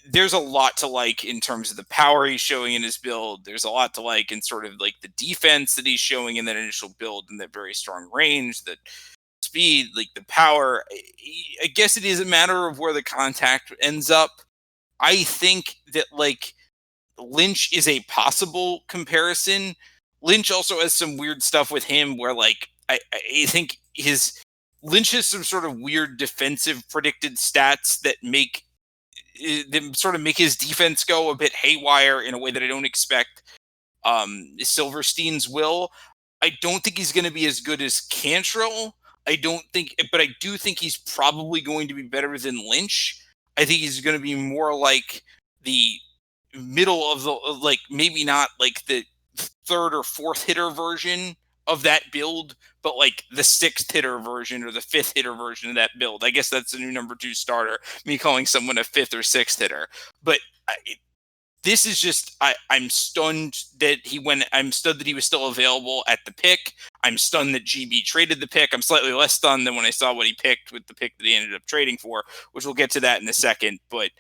C: there's a lot to like in terms of the power he's showing in his build. There's a lot to like in sort of like the defense that he's showing in that initial build and that very strong range, that speed, like the power. I guess it is a matter of where the contact ends up. I think that like Lynch is a possible comparison. Lynch also has some weird stuff with him where like I think Lynch has some sort of weird defensive predicted stats that make his defense go a bit haywire in a way that I don't expect Silverstein's will. I don't think he's going to be as good as Cantrell. But I do think he's probably going to be better than Lynch. I think he's going to be more like the middle of the, like, maybe not like the third or fourth hitter version of that build, but like the sixth hitter version or the fifth hitter version of that build. I guess that's the new number 2 starter, me calling someone a fifth or sixth hitter. But this is just, I'm stunned that I'm stunned that he was still available at the pick. I'm stunned that GB traded the pick. I'm slightly less stunned than when I saw what he picked with the pick that he ended up trading for, which we'll get to that in a second. But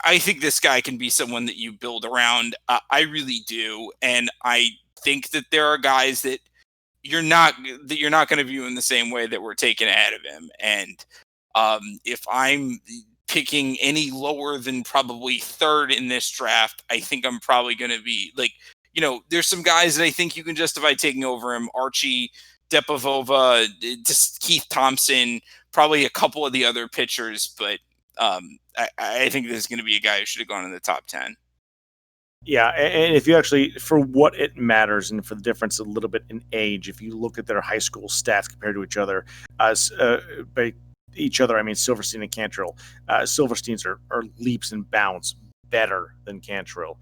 C: I think this guy can be someone that you build around. I really do. And I think that there are guys that you're not going to view in the same way that we're taken ahead of him. And if I'm picking any lower than probably third in this draft, I think I'm probably going to be like, there's some guys that I think you can justify taking over him. Archie, Depovova, just Keith Thompson, probably a couple of the other pitchers, but I think this is going to be a guy who should have gone in the top 10.
A: Yeah, and if you actually, for what it matters, and for the difference a little bit in age, if you look at their high school stats compared to each other, by each other I mean Silverstein and Cantrell. Silverstein's are leaps and bounds better than Cantrell.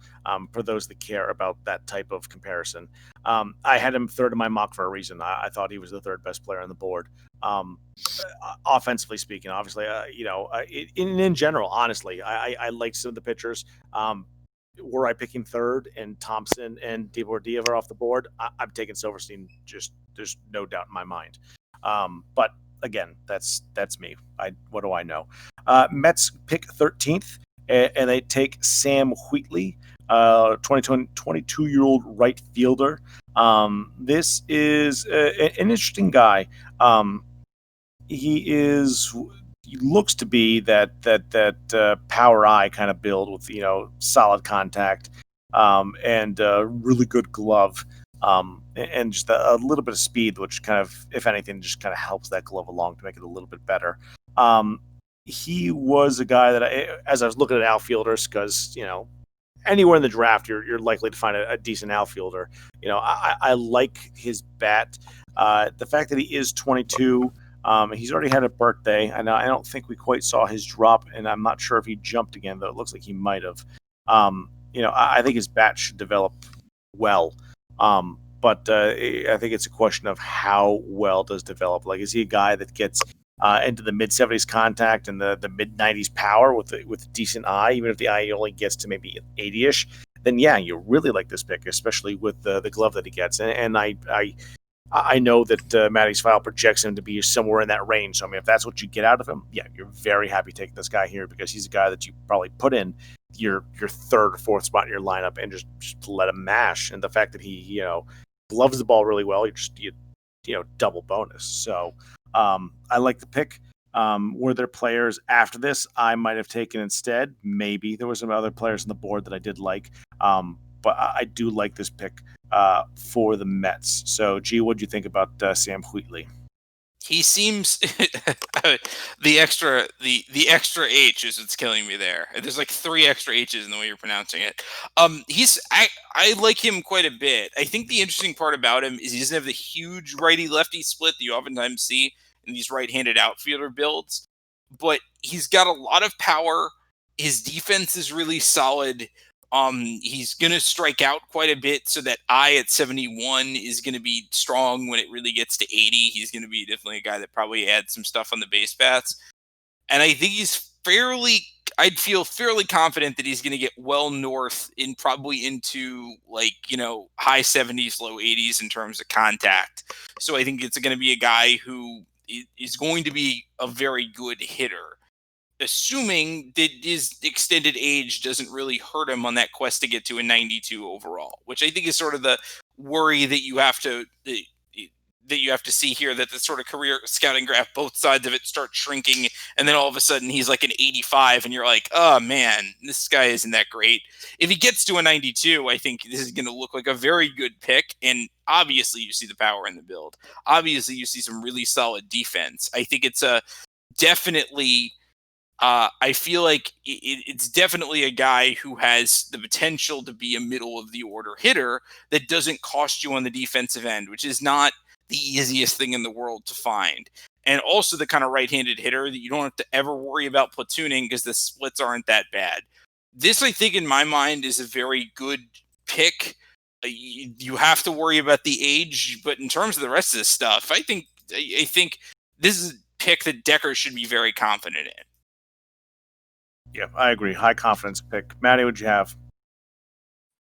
A: For those that care about that type of comparison, I had him third in my mock for a reason. I thought he was the third best player on the board. Offensively speaking, obviously, in general, honestly, I like some of the pitchers. Were I picking third and Thompson and DeBordea are off the board, I'm taking Silverstein. Just there's no doubt in my mind. But again, that's me. What do I know? Mets pick 13th, and they take Sam Wheatley, 22-year-old right fielder. This is an interesting guy. He looks to be that power eye kind of build with solid contact, and really good glove, and just a little bit of speed, which kind of, if anything, just kind of helps that glove along to make it a little bit better. He was a guy that as I was looking at outfielders, because anywhere in the draft you're likely to find a decent outfielder. I like his bat. The fact that he is 22. He's already had a birthday, and I don't think we quite saw his drop, and I'm not sure if he jumped again, though it looks like he might have. I think his bat should develop well, but I think it's a question of how well does develop. Like, is he a guy that gets into the mid 70s contact and the mid 90s power with a decent eye, even if the eye only gets to maybe 80ish? Then yeah, you really like this pick, especially with the glove that he gets, and I know that Matty's file projects him to be somewhere in that range. So, I mean, if that's what you get out of him, yeah, you're very happy taking this guy here, because he's a guy that you probably put in your third or fourth spot in your lineup and just let him mash. And the fact that he, gloves the ball really well, you double bonus. So I like the pick. Were there players after this I might have taken instead? Maybe. There were some other players on the board that I did like. But I do like this pick for the Mets. So, G, what do you think about Sam Wheatley?
C: He seems the extra H is what's killing me there. There's like 3 extra H's in the way you're pronouncing it. I like him quite a bit. I think the interesting part about him is he doesn't have the huge righty lefty split that you oftentimes see in these right-handed outfielder builds, but he's got a lot of power. His defense is really solid. He's going to strike out quite a bit, so that I at 71 is going to be strong when it really gets to 80. He's going to be definitely a guy that probably adds some stuff on the base paths. And I think I'd feel fairly confident that he's going to get well north probably into high 70s, low 80s in terms of contact. So I think it's going to be a guy who is going to be a very good hitter, assuming that his extended age doesn't really hurt him on that quest to get to a 92 overall, which I think is sort of the worry that you have to see here, that the sort of career scouting graph, both sides of it start shrinking, and then all of a sudden he's like an 85 and you're like, oh man, this guy isn't that great. If he gets to a 92, I think this is going to look like a very good pick, and obviously you see the power in the build. Obviously you see some really solid defense. I think it's definitely I feel like it's definitely a guy who has the potential to be a middle of the order hitter that doesn't cost you on the defensive end, which is not the easiest thing in the world to find. And also the kind of right-handed hitter that you don't have to ever worry about platooning because the splits aren't that bad. This, I think, in my mind, is a very good pick. You have to worry about the age, but in terms of the rest of this stuff, I think this is a pick that Decker should be very confident in.
A: Yeah, I agree. High confidence pick. Matty, what'd you have?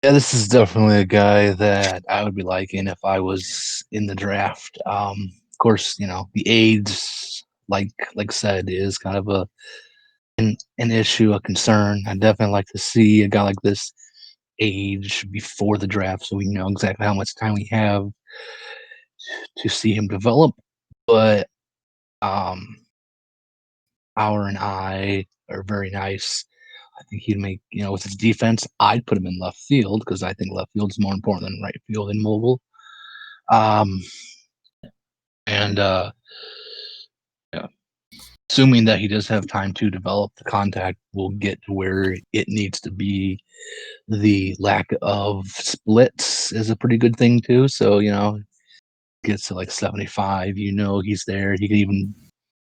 B: Yeah, this is definitely a guy that I would be liking if I was in the draft. Of course, the age, like said, is kind of an issue, a concern. I definitely like to see a guy like this age before the draft, so we know exactly how much time we have to see him develop. But Our and I are very nice. I think he'd make, with his defense, I'd put him in left field because I think left field is more important than right field in mobile. Um, and yeah, assuming that he does have time to develop the contact, will get to where it needs to be. The lack of splits is a pretty good thing too. So, gets to like 75, he's there. He can even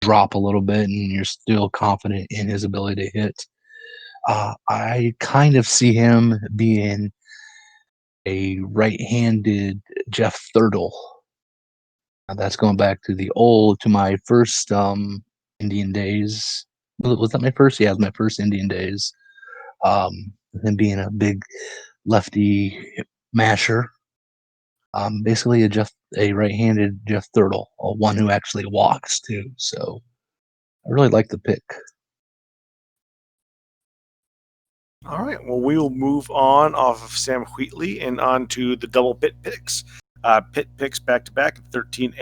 B: drop a little bit and you're still confident in his ability to hit. I kind of see him being a right-handed Jeff Thurtle. That's going back to my first Indian days. Was that my first? Yeah, it was my first Indian days. Him being a big lefty masher. Basically a right-handed Jeff Thurtle, one who actually walks too. So I really like the pick.
A: All right. Well, we will move on off of Sam Wheatley and on to the double pit picks. Pit picks back to back, 14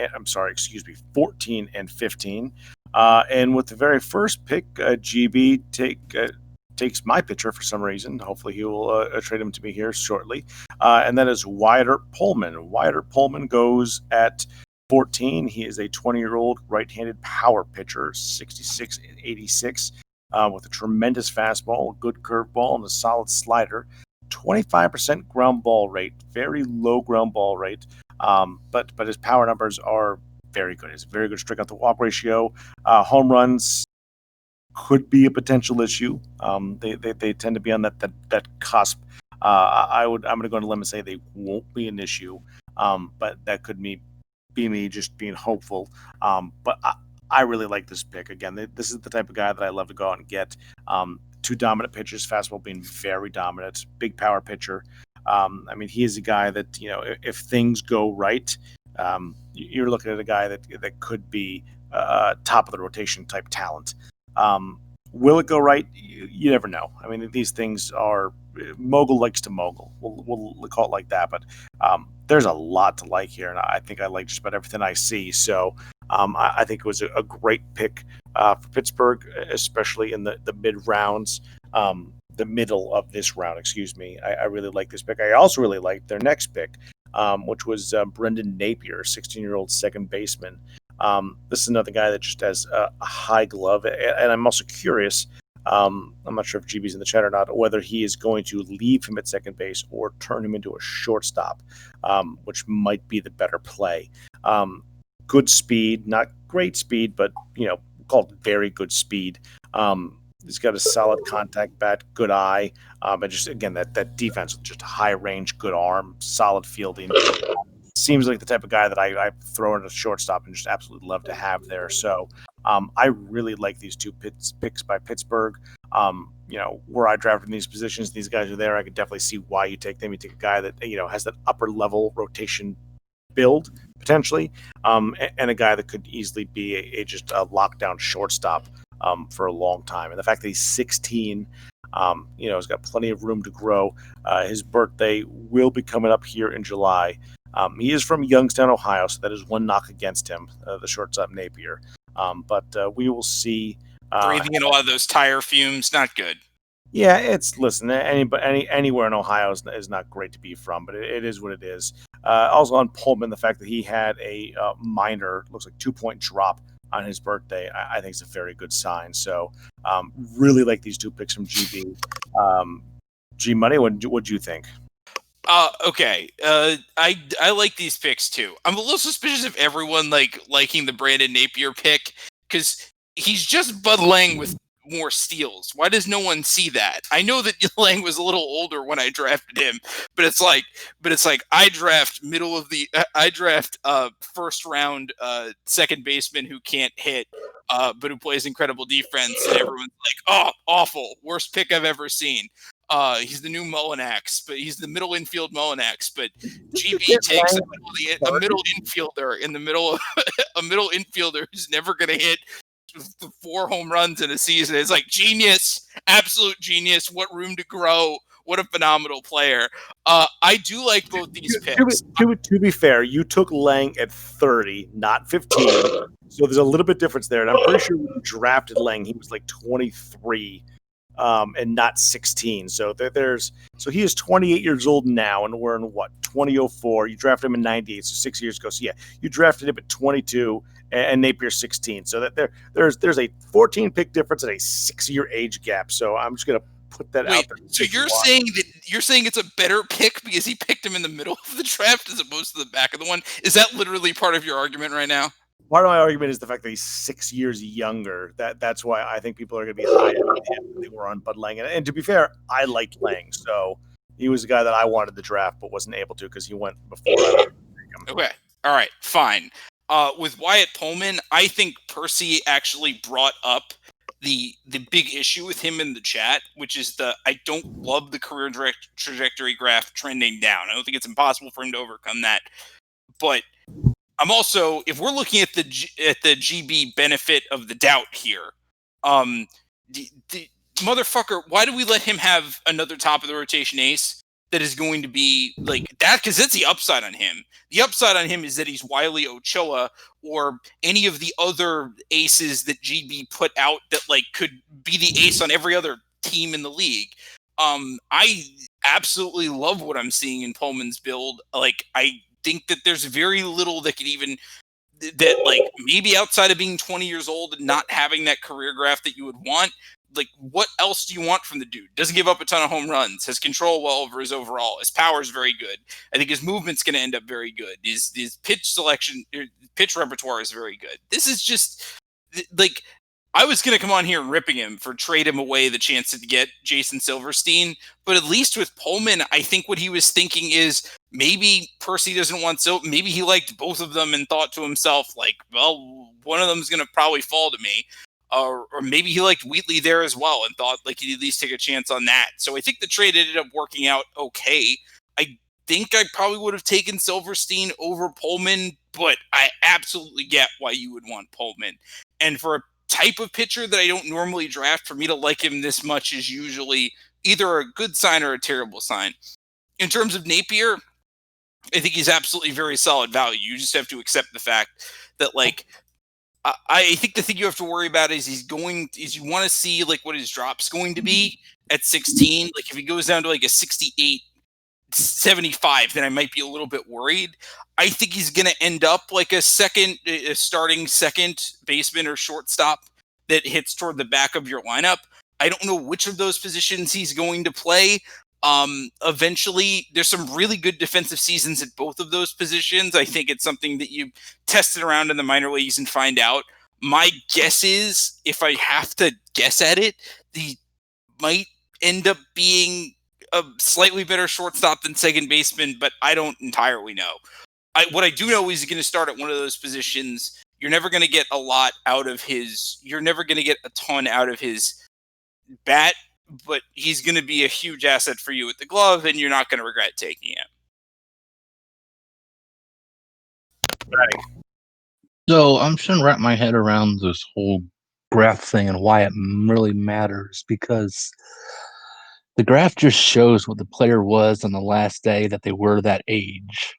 A: and 15. And with the very first pick, GB takes my pitcher for some reason. Hopefully, he will trade him to me here shortly. And that is Wyatt Pullman. Wyatt Pullman goes at 14. He is a 20-year-old right-handed power pitcher, 66 and 86. With a tremendous fastball, a good curveball, and a solid slider. 25% ground ball rate, very low ground ball rate, but his power numbers are very good. It's a very good strikeout to walk ratio. Home runs could be a potential issue. They tend to be on that cusp. I'm going to go on a limb and say they won't be an issue, but that could be me just being hopeful. But I really like this pick. Again, this is the type of guy that I love to go out and get. Two dominant pitchers, fastball being very dominant, big power pitcher. He is a guy that, if things go right, you're looking at a guy that could be top of the rotation type talent. Will it go right? You never know. These things are mogul likes to mogul. We'll call it like that. But there's a lot to like here, and I think I like just about everything I see. So I think it was a great pick for Pittsburgh, especially in the mid rounds, the middle of this round. Excuse me. I really like this pick. I also really like their next pick, which was Brendan Napier, 16-year-old second baseman. This is another guy that just has a high glove, and I'm also curious. I'm not sure if GB's in the chat or not, whether he is going to leave him at second base or turn him into a shortstop, which might be the better play. Good speed, not great speed, but called very good speed. He's got a solid contact bat, good eye, and just again that defense, just high range, good arm, solid fielding. Seems like the type of guy that I throw in a shortstop and just absolutely love to have there. So I really like these two picks by Pittsburgh. Where I drafted in these positions, these guys are there. I could definitely see why you take them. You take a guy that has that upper level rotation build potentially, and a guy that could easily be just a lockdown shortstop for a long time. And the fact that he's 16. He's got plenty of room to grow. His birthday will be coming up here in July. He is from Youngstown, Ohio, so that is one knock against him, the shortstop Napier. But we will see.
C: Breathing in a lot of those tire fumes, not good.
A: Yeah, anywhere in Ohio is not great to be from, but it is what it is. Also on Pullman, the fact that he had a minor, looks like 2-point drop on his birthday, I think is a very good sign. So really like these two picks from GB. G Money, what do you think?
C: Okay. I like these picks too. I'm a little suspicious of everyone liking the Brandon Napier pick because he's just Bud Lang with more steals. Why does no one see that? I know that Lang was a little older when I drafted him, but it's like I draft first round second baseman who can't hit, but who plays incredible defense, and everyone's like, oh, awful, worst pick I've ever seen. He's the new Mullinax, but he's the middle infield Mullinax. But GB takes a middle infielder in the middle of a middle infielder who's never going to hit 4 home runs in a season. It's like genius, absolute genius. What room to grow? What a phenomenal player. I do like both these picks.
A: To be fair, you took Lang at 30, not 15. So there's a little bit difference there. And I'm pretty sure when you drafted Lang, he was like 23 and not 16. So so he is 28 years old now, and we're in what, 2004. You drafted him in 98, so 6 years ago. So yeah, you drafted him at 22 and Napier 16. So that there's a 14 pick difference and a 6-year age gap. So I'm just gonna put that out there.
C: So you're saying it's a better pick because he picked him in the middle of the draft as opposed to the back of the one? Is that literally part of your argument right now?
A: Part of my argument is the fact that he's 6 years younger. That's why I think people are going to be higher on him than they were on Bud Lang. And to be fair, I liked Lang, so he was a guy that I wanted to draft but wasn't able to because he went before I was him.
C: Okay, all right, fine. With Wyatt Pullman, I think Percy actually brought up the big issue with him in the chat, which is I don't love the career trajectory graph trending down. I don't think it's impossible for him to overcome that, but I'm also, if we're looking at the GB benefit of the doubt here, the motherfucker, why do we let him have another top of the rotation ace that is going to be like that? Because that's the upside on him. The upside on him is that he's Wiley Ochoa or any of the other aces that GB put out that like could be the ace on every other team in the league. I absolutely love what I'm seeing in Pullman's build. Like, I think that there's very little that could even that like maybe outside of being 20 years old and not having that career graph that you would want, like what else do you want from the dude? Doesn't give up a ton of home runs, has control well over his overall, his power is very good. I think his movement's going to end up very good. His pitch selection, pitch repertoire is very good. This is just like, I was going to come on here and ripping him for trade him away the chance to get Jason Silverstein, but at least with Pullman, I think what he was thinking is maybe Percy doesn't want maybe he liked both of them and thought to himself, like, well, one of them is going to probably fall to me. Or maybe he liked Wheatley there as well and thought like he'd at least take a chance on that. So I think the trade ended up working out okay. I think I probably would have taken Silverstein over Pullman, but I absolutely get why you would want Pullman. And for a type of pitcher that I don't normally draft, for me to like him this much is usually either a good sign or a terrible sign. In terms of Napier, I think he's absolutely very solid value. You just have to accept the fact that, like, I think the thing you have to worry about is you want to see like what his drop's going to be at 16. Like if he goes down to like a 68, 75, then I might be a little bit worried. I think he's going to end up like a starting second baseman or shortstop that hits toward the back of your lineup. I don't know which of those positions he's going to play. Eventually, there's some really good defensive seasons at both of those positions. I think it's something that you tested around in the minor leagues and find out. My guess is, if I have to guess at it, he might end up being a slightly better shortstop than second baseman, but I don't entirely know. What I do know is he's going to start at one of those positions. You're never going to get a lot out of you're never going to get a ton out of his bat, but he's going to be a huge asset for you at the glove, and you're not going to regret taking it.
A: Right.
B: So I'm trying to wrap my head around this whole graph thing and why it really matters, because the graph just shows what the player was on the last day that they were that age.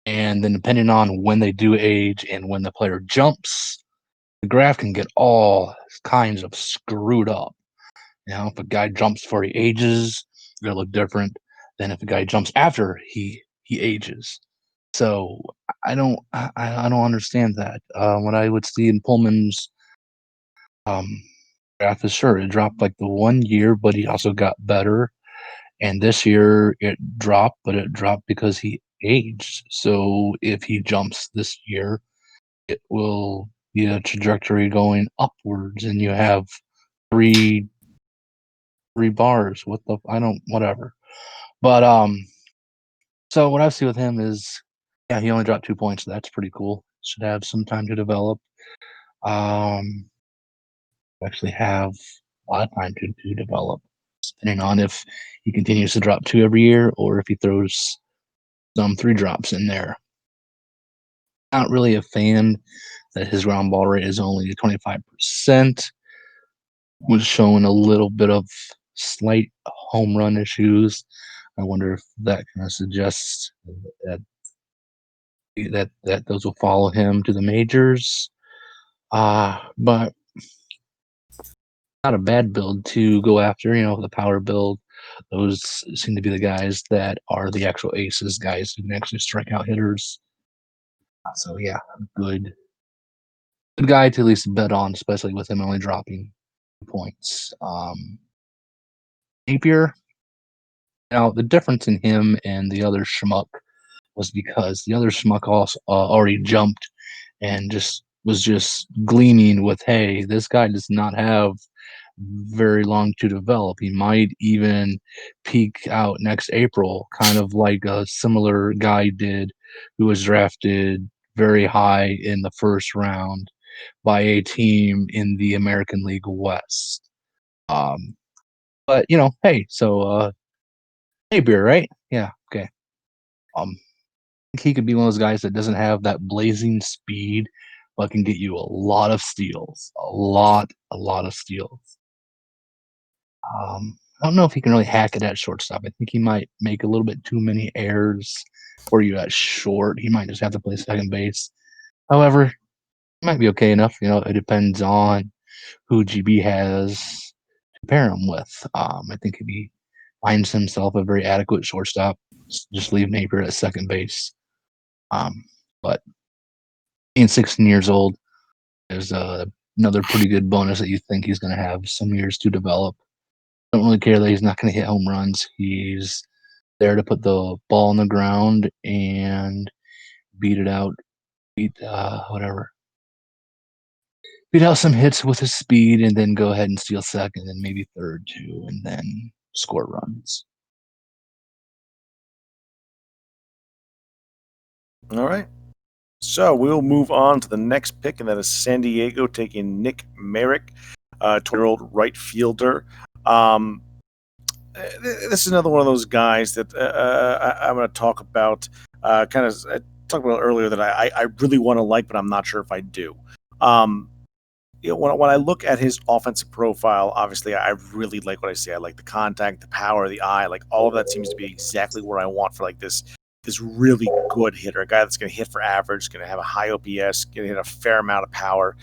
B: And then depending on when they do age and when the player jumps, the graph can get all kinds of screwed up. You know, if a guy jumps before he ages, it's gonna look different than if a guy jumps after he ages. So I don't understand that. What I would see in Pullman's graph is, sure, it dropped like the 1 year, but he also got better. And this year it dropped, but it dropped because he aged. So if he jumps this year, it will be a trajectory going upwards, and you have three bars. Whatever. But so what I see with him is, yeah, he only dropped 2 points. So that's pretty cool. Should have some time to develop. Actually have a lot of time to develop, depending on if he continues to drop 2 every year or if he throws some 3 drops in there. Not really a fan that his ground ball rate is only 25%. Was showing a little bit of slight home run issues. I wonder if that kind of suggests that those will follow him to the majors. But not a bad build to go after. The power build. Those seem to be the guys that are the actual aces, guys who can actually strike out hitters. So yeah, good guy to at least bet on, especially with him only dropping points. Napier. Now the difference in him and the other schmuck was because the other schmuck also already jumped and was just gleaming with, hey, this guy does not have very long to develop. He might even peak out next April, kind of like a similar guy did who was drafted very high in the first round by a team in the American League West. But hey, so hey beer, right? Yeah, okay. He could be one of those guys that doesn't have that blazing speed, but can get you a lot of steals, a lot of steals. I don't know if he can really hack it at shortstop. I think he might make a little bit too many errors where you at short. He might just have to play second base. However, he might be okay enough. It depends on who GB has to pair him with. I think if he finds himself a very adequate shortstop, just leave Napier at second base. But being 16 years old, there's another pretty good bonus that you think he's going to have some years to develop. Don't really care that he's not going to hit home runs. He's there to put the ball on the ground and beat it out, whatever. Beat out some hits with his speed and then go ahead and steal second and maybe third too, and then score runs.
A: All right. So we'll move on to the next pick, and that is San Diego taking Nick Merrick, 20-year-old right fielder. This is another one of those guys that I'm going to talk about. I talked about earlier that I really want to like, but I'm not sure if I do. When I look at his offensive profile, obviously I really like what I see. I like the contact, the power, the eye, like all of that seems to be exactly what I want for like this really good hitter, a guy that's going to hit for average, going to have a high OPS, going to hit a fair amount of power.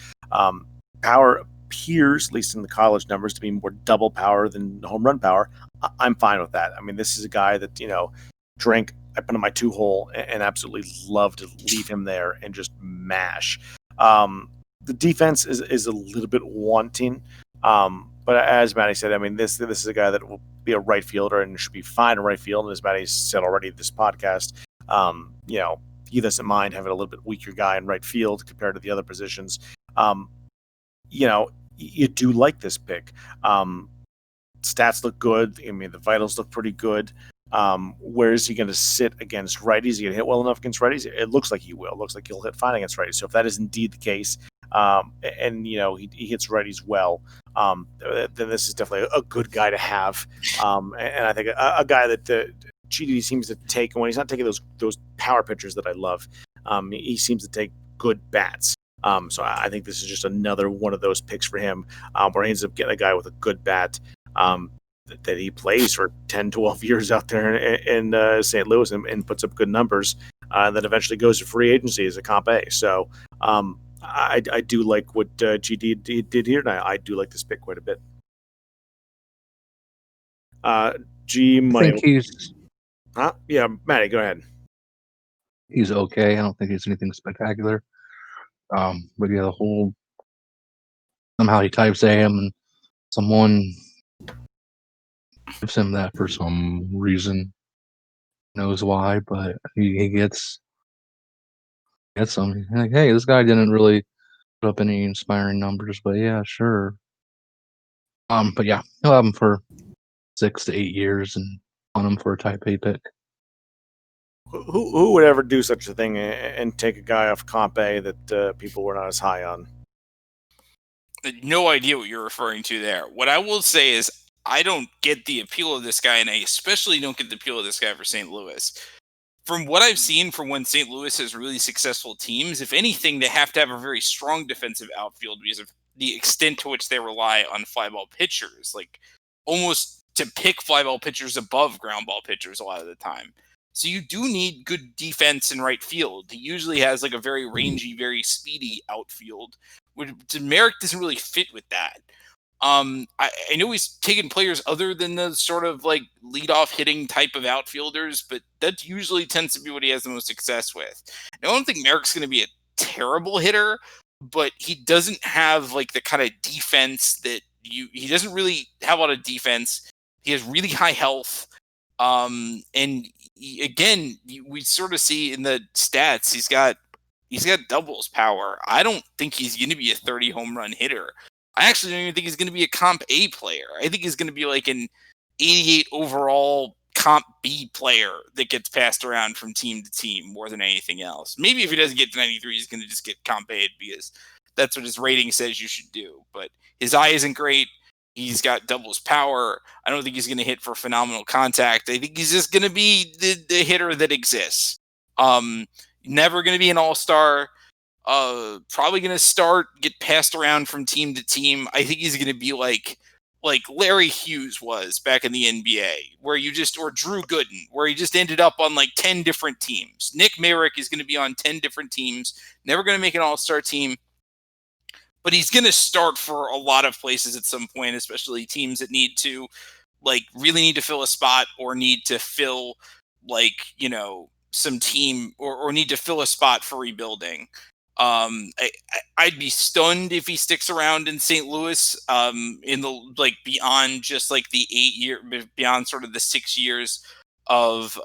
A: Power appears, at least in the college numbers, to be more double power than home run power. I'm fine with that. I mean, this is a guy that, drank, I put in my 2-hole and absolutely love to leave him there and just mash. The defense is a little bit wanting. But as Matty said, I mean, this is a guy that will be a right fielder and should be fine in right field. And as Matty said already this podcast, he doesn't mind having a little bit weaker guy in right field compared to the other positions. You do like this pick. Stats look good. I mean, the vitals look pretty good. Where is he going to sit against righties? Is he going to hit well enough against righties? It looks like he will. It looks like he'll hit fine against righties. So if that is indeed the case, and he hits righties well, then this is definitely a good guy to have. And I think a guy that GD seems to take, when he's not taking those power pitchers that I love, he seems to take good bats. So I think this is just another one of those picks for him, where he ends up getting a guy with a good bat. That he plays for 10, 12 years out there in St. Louis and puts up good numbers, and then eventually goes to free agency as a comp A. So I do like what GD did here, and I do like this pick quite a bit.
B: I think he's...
A: Yeah, Matty, go ahead.
B: He's okay. I don't think he's anything spectacular. But yeah, the whole... Somehow he types A him, and someone gives him that for some reason. Knows why, but he gets some. Like, hey, this guy didn't really put up any inspiring numbers, but yeah, sure. But yeah, he'll have him for 6 to 8 years and on him for a type A pick.
A: Who would ever do such a thing and take a guy off comp A that people were not as high on?
C: No idea what you're referring to there. What I will say is I don't get the appeal of this guy, and I especially don't get the appeal of this guy for St. Louis. From what I've seen from when St. Louis has really successful teams, if anything, they have to have a very strong defensive outfield because of the extent to which they rely on fly ball pitchers. Like, almost to pick fly ball pitchers above ground ball pitchers a lot of the time. So you do need good defense in right field. He usually has like a very rangy, very speedy outfield, which Merrick doesn't really fit with that. I know he's taken players other than the sort of like leadoff hitting type of outfielders, but that usually tends to be what he has the most success with. I don't think Merrick's going to be a terrible hitter, but he doesn't have like the kind of defense that he doesn't really have a lot of defense. He has really high health. And again, we sort of see in the stats, he's got doubles power. I don't think he's going to be a 30 home run hitter. I actually don't even think he's going to be a comp A player. I think he's going to be like an 88 overall comp B player that gets passed around from team to team more than anything else. Maybe if he doesn't get to 93, he's going to just get comp A because that's what his rating says you should do. But his eye isn't great. He's got doubles power. I don't think he's going to hit for phenomenal contact. I think he's just going to be the hitter that exists. Never going to be an all-star. Probably going to get passed around from team to team. I think he's going to be like Larry Hughes was back in the NBA, or Drew Gooden, where he just ended up on like 10 different teams. Nick Merrick is going to be on 10 different teams, never going to make an all-star team, but he's going to start for a lot of places at some point, especially teams that really need to fill a spot or need to fill some team or need to fill a spot for rebuilding. I'd be stunned if he sticks around in St. Louis in the beyond just like the 8 year, beyond sort of the 6 years of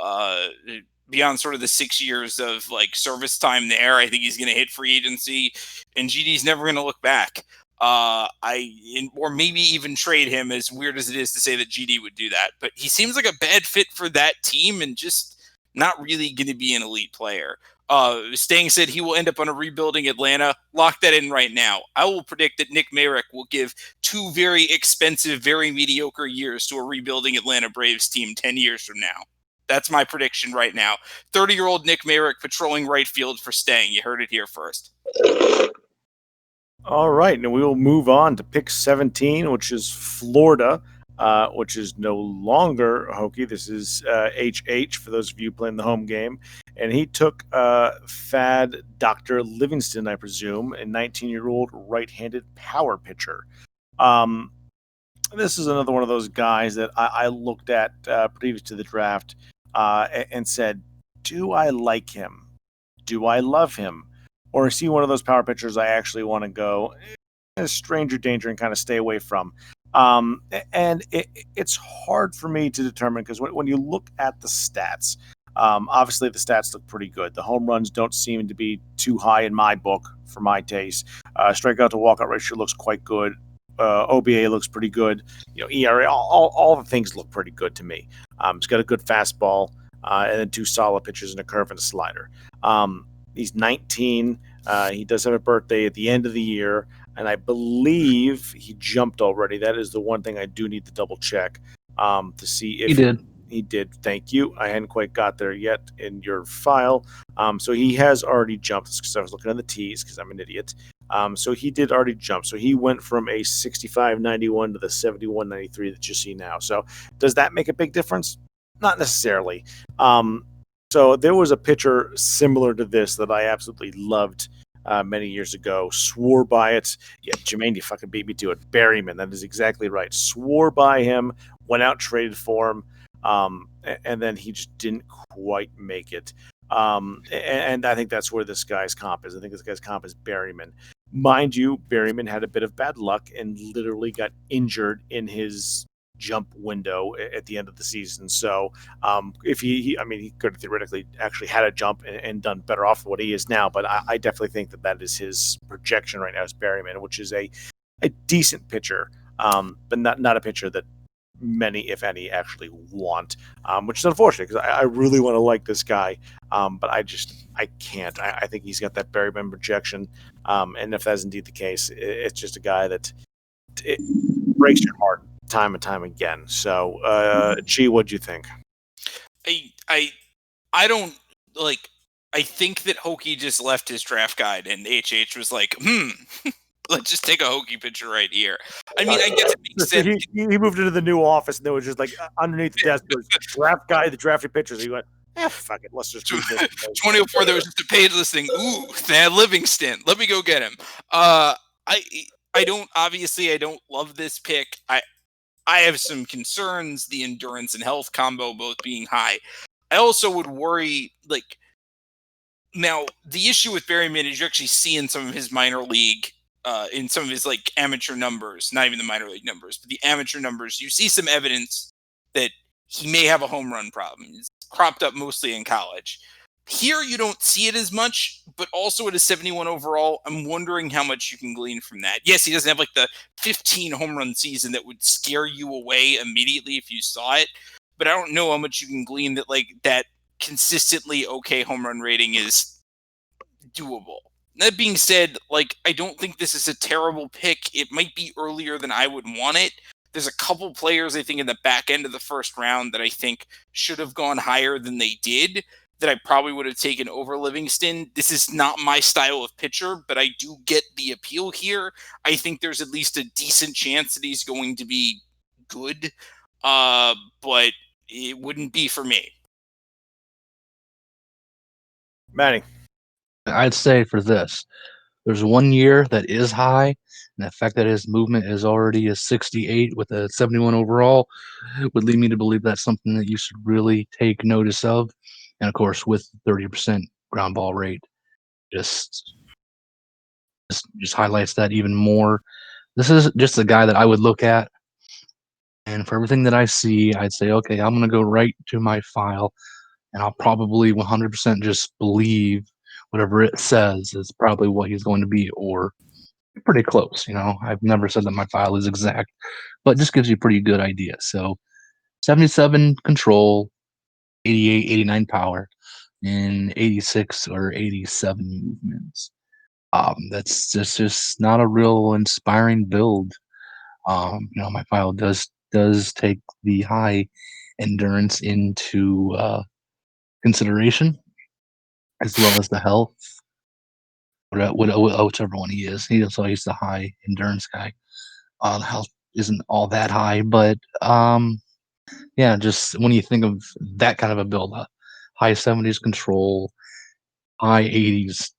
C: like service time there. I think he's going to hit free agency, and GD's never going to look back. Or maybe even trade him, as weird as it is to say that GD would do that, but he seems like a bad fit for that team and just not really going to be an elite player. Stang said he will end up on a rebuilding Atlanta. Lock that in right now. I will predict that Nick Merrick will give 2 very expensive, very mediocre years to a rebuilding Atlanta Braves team 10 years from now. That's my prediction right now. 30-year-old Nick Merrick patrolling right field for Stang. You heard it here first.
A: All right, and we will move on to pick 17, which is Florida, which is no longer Hokie. This is HH for those of you playing the home game. And he took Fad Dr. Livingston, I presume, a 19-year-old right-handed power pitcher. This is another one of those guys that I looked at previous to the draft and said, do I like him? Do I love him? Or is he one of those power pitchers I actually want to go stranger danger and kind of stay away from? And it's hard for me to determine because when you look at the stats, obviously the stats look pretty good. The home runs don't seem to be too high in my book for my taste. Strikeout to walkout ratio looks quite good. OBA looks pretty good. ERA, all the things look pretty good to me. He's got a good fastball and then 2 solid pitches and a curve and a slider. He's 19. He does have a birthday at the end of the year, and I believe he jumped already. That is the one thing I do need to double check to see if
B: He did.
A: He did. Thank you. I hadn't quite got there yet in your file. So he has already jumped because I was looking at the T's because I'm an idiot. So he did already jump. So he went from a 65.91 to the 71.93 that you see now. So does that make a big difference? Not necessarily. So there was a pitcher similar to this that I absolutely loved many years ago. Swore by it. Yeah, Jermaine, you fucking beat me to it. Berryman, that is exactly right. Swore by him, went out, traded for him, and then he just didn't quite make it. And I think that's where this guy's comp is. I think this guy's comp is Berryman. Mind you, Berryman had a bit of bad luck and literally got injured in his jump window at the end of the season. So if he could have theoretically actually had a jump and done better off than what he is now. But I definitely think that is his projection right now as Berryman, which is a decent pitcher, but not a pitcher that many, if any, actually want, which is unfortunate because I really want to like this guy, but I can't. I think he's got that Berryman projection, and if that's indeed the case, it's just a guy that it breaks your heart time and time again. So, G, what'd you think?
C: I don't like. I think that Hokie just left his draft guide, and HH was like, Let's just take a hokey picture right here. I mean, I guess it makes
A: So
C: sense.
A: he moved into the new office, and there was just like underneath the desk was draft guy, the drafted pictures. He went, fuck it, let's just read this.
C: 2004, there was just a page listing. Ooh, Thad Livingston. Let me go get him. I don't love this pick. I have some concerns. The endurance and health combo both being high. I also would worry, like, now the issue with Berryman is you actually see in some of his minor league, in some of his like amateur numbers, not even the minor league numbers, but the amateur numbers, you see some evidence that he may have a home run problem. It's cropped up mostly in college. Here, you don't see it as much, but also at a 71 overall, I'm wondering how much you can glean from that. Yes, he doesn't have like the 15 home run season that would scare you away immediately if you saw it, but I don't know how much you can glean that like that consistently okay home run rating is doable. That being said, like, I don't think this is a terrible pick. It might be earlier than I would want it. There's a couple players I think in the back end of the first round that I think should have gone higher than they did, that I probably would have taken over Livingston. This is not my style of pitcher, but I do get the appeal here. I think there's at least a decent chance that he's going to be good, but it wouldn't be for me.
A: Manny.
B: I'd say for this, there's 1 year that is high, and the fact that his movement is already a 68 with a 71 overall would lead me to believe that's something that you should really take notice of. And of course, with 30% ground ball rate, just just highlights that even more. This is just a guy that I would look at, and for everything that I see, I'd say, okay, I'm gonna go right to my file, and I'll probably 100% just believe whatever it says is probably what he's going to be, or pretty close. I've never said that my file is exact, but it just gives you a pretty good idea. So 77 control, 88, 89 power, and 86 or 87 movements. That's just not a real inspiring build. My file does take the high endurance into consideration, as well as the health. Whichever one he is, he's the high endurance guy. The health isn't all that high, but yeah, just when you think of that kind of a build, high 70s control, high 80s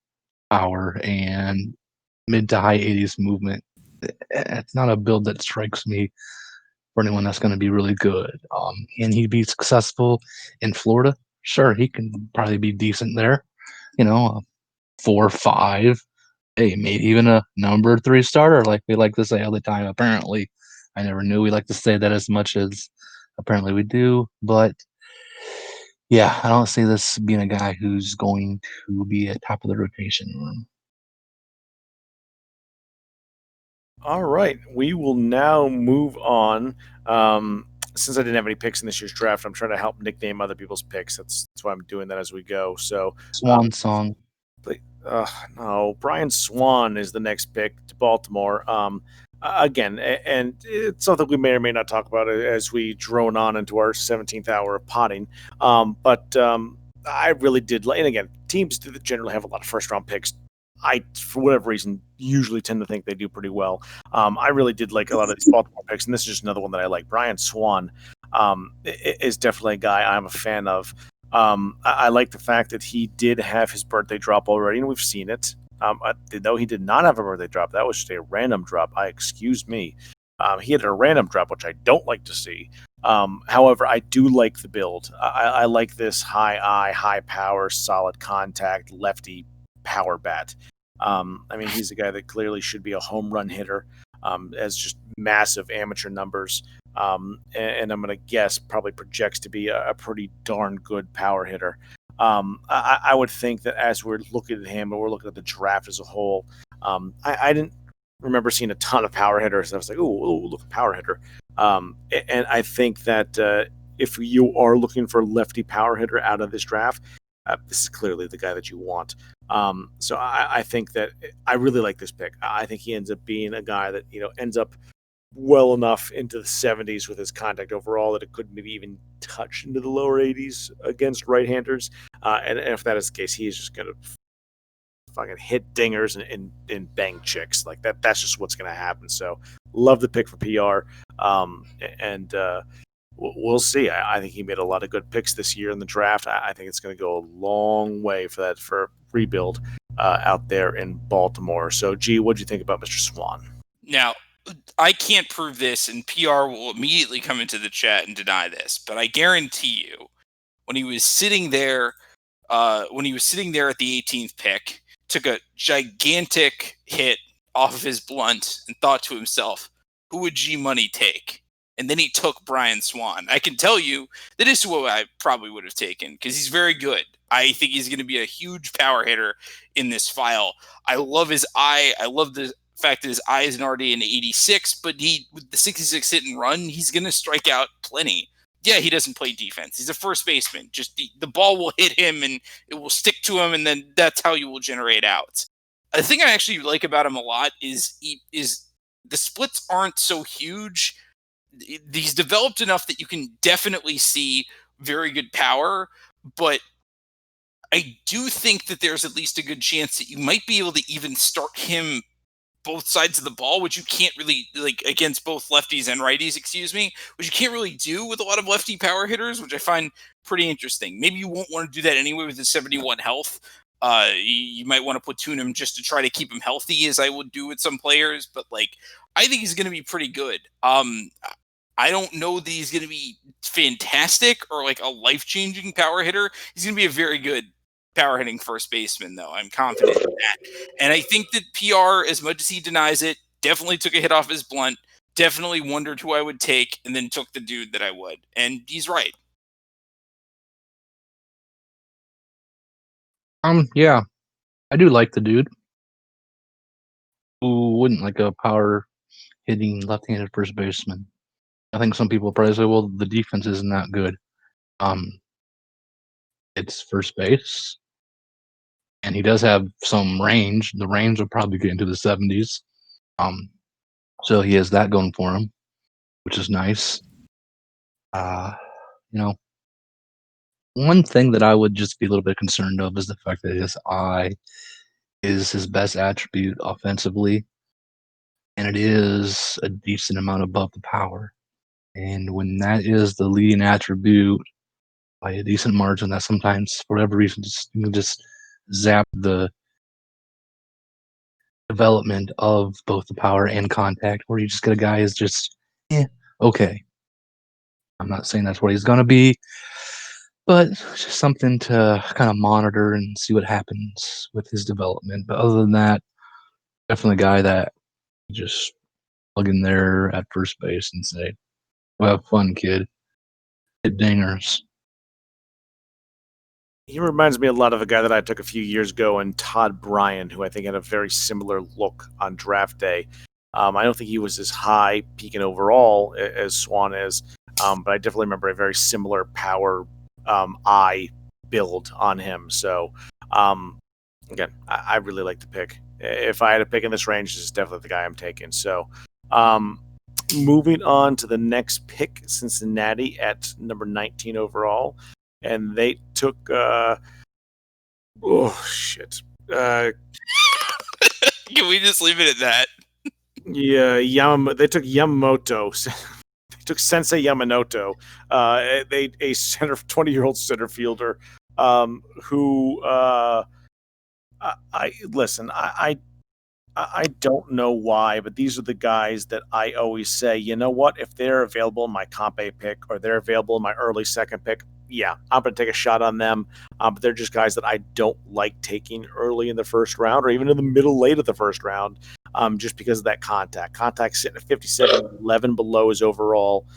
B: power, and mid to high 80s movement, it's not a build that strikes me for anyone that's going to be really good. Can he be successful in Florida? Sure, he can probably be decent there. 4 or 5. Hey, maybe even a number 3 starter, like we like to say all the time. Apparently, I never knew we like to say that as much as apparently we do. But yeah, I don't see this being a guy who's going to be at top of the rotation room.
A: All right, we will now move on. Since I didn't have any picks in this year's draft, I'm trying to help nickname other people's picks. That's why I'm doing that as we go. So,
B: Swan song.
A: no, Brian Swan is the next pick to Baltimore. Again, and it's something we may or may not talk about as we drone on into our 17th hour of potting. But I really did like, and again, teams that generally have a lot of first round picks, I, for whatever reason, usually tend to think they do pretty well. I really did like a lot of these Baltimore picks, and this is just another one that I like. Brian Swan is definitely a guy I'm a fan of. I like the fact that he did have his birthday drop already, and we've seen it. Though he did not have a birthday drop, that was just a random drop. Excuse me. He had a random drop, which I don't like to see. However, I do like the build. I like this high power, solid contact, lefty power bat. He's a guy that clearly should be a home run hitter, as just massive amateur numbers. And I'm going to guess probably projects to be a pretty darn good power hitter. I would think that as we're looking at him, and we're looking at the draft as a whole, I didn't remember seeing a ton of power hitters. I was like, oh, look, a power hitter. And I think that if you are looking for a lefty power hitter out of this draft, this is clearly the guy that you want. So I think that I really like this pick. I think he ends up being a guy that ends up well enough into the 70s with his contact overall that it could maybe even touch into the lower 80s against right-handers. And if that is the case, he is just going to fucking hit dingers and bang chicks. Like that's just what's going to happen. So love the pick for PR. And we'll see. I think he made a lot of good picks this year in the draft. I think it's going to go a long way for rebuild out there in Baltimore. So, G, what do you think about Mr. Swan?
C: Now, I can't prove this, and PR will immediately come into the chat and deny this, but I guarantee you, when he was sitting there at the 18th pick, took a gigantic hit off of his blunt and thought to himself, who would G Money take? And then he took Brian Swan. I can tell you that is who I probably would have taken because he's very good. I think he's going to be a huge power hitter in this file. I love his eye. I love the fact that his eye is already an 86, but with the 66 hit and run, he's going to strike out plenty. Yeah, he doesn't play defense. He's a first baseman. Just the ball will hit him and it will stick to him, and then that's how you will generate outs. The thing I actually like about him a lot is the splits aren't so huge. He's developed enough that you can definitely see very good power, but I do think that there's at least a good chance that you might be able to even start him both sides of the ball, which you can't really, like, against both lefties and righties, which you can't really do with a lot of lefty power hitters, which I find pretty interesting. Maybe you won't want to do that anyway with his 71 health. You might want to platoon him just to try to keep him healthy, as I would do with some players, but like, I think he's going to be pretty good. I don't know that he's going to be fantastic or like a life-changing power hitter. He's going to be a very good power hitting first baseman, though. I'm confident in that. And I think that PR, as much as he denies it, definitely took a hit off his blunt, definitely wondered who I would take, and then took the dude that I would. And he's right.
B: Yeah, I do like the dude. Who wouldn't like a power hitting left-handed first baseman? I think some people probably say, well, the defense isn't that good. It's first base, and he does have some range. The range will probably get into the 70s. So he has that going for him, which is nice. One thing that I would just be a little bit concerned of is the fact that his eye is his best attribute offensively, and it is a decent amount above the power. And when that is the leading attribute by a decent margin, that sometimes, for whatever reason, you can just zap the development of both the power and contact, where you just get a guy who's just, okay. I'm not saying that's what he's going to be, but it's just something to kind of monitor and see what happens with his development. But other than that, definitely a guy that you just plug in there at first base and say, well, have fun, kid. Hit dingers.
A: He reminds me a lot of a guy that I took a few years ago, and Todd Bryan, who I think had a very similar look on draft day. I don't think he was as high peaking overall as Swan is, but I definitely remember a very similar power eye build on him. So, again, I really like the pick. If I had a pick in this range, this is definitely the guy I'm taking. So, moving on to the next pick, Cincinnati at number 19 overall. And they took, Can
C: we just leave it at that?
A: Yeah, they took Yamamoto. They took Sensei Yamamoto, a 20-year-old center fielder, who I don't know why, but these are the guys that I always say, you know what, if they're available in my comp A pick or they're available in my early second pick, yeah, I'm going to take a shot on them. But they're just guys that I don't like taking early in the first round or even in the middle late of the first round, just because of that contact. Contact's sitting at 57, 11 below his overall.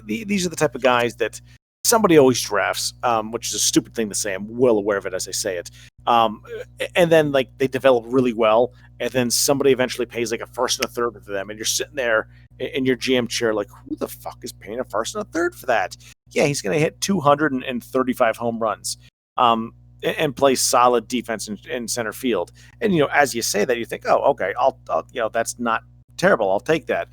A: These are the type of guys that somebody always drafts, which is a stupid thing to say. I'm well aware of it as I say it. And then like they develop really well, and then somebody eventually pays like a first and a third for them, and you're sitting there in your GM chair like, who the fuck is paying a first and a third for that? Yeah, he's going to hit 235 home runs, and play solid defense in center field. And as you say that, you think, oh, okay, I'll that's not terrible. I'll take that.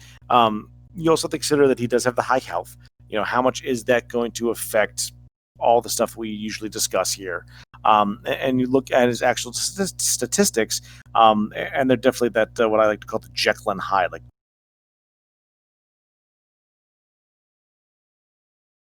A: You also consider that he does have the high health. How much is that going to affect all the stuff we usually discuss here? And you look at his actual statistics, and they're definitely that what I like to call the Jekyll and Hyde. Like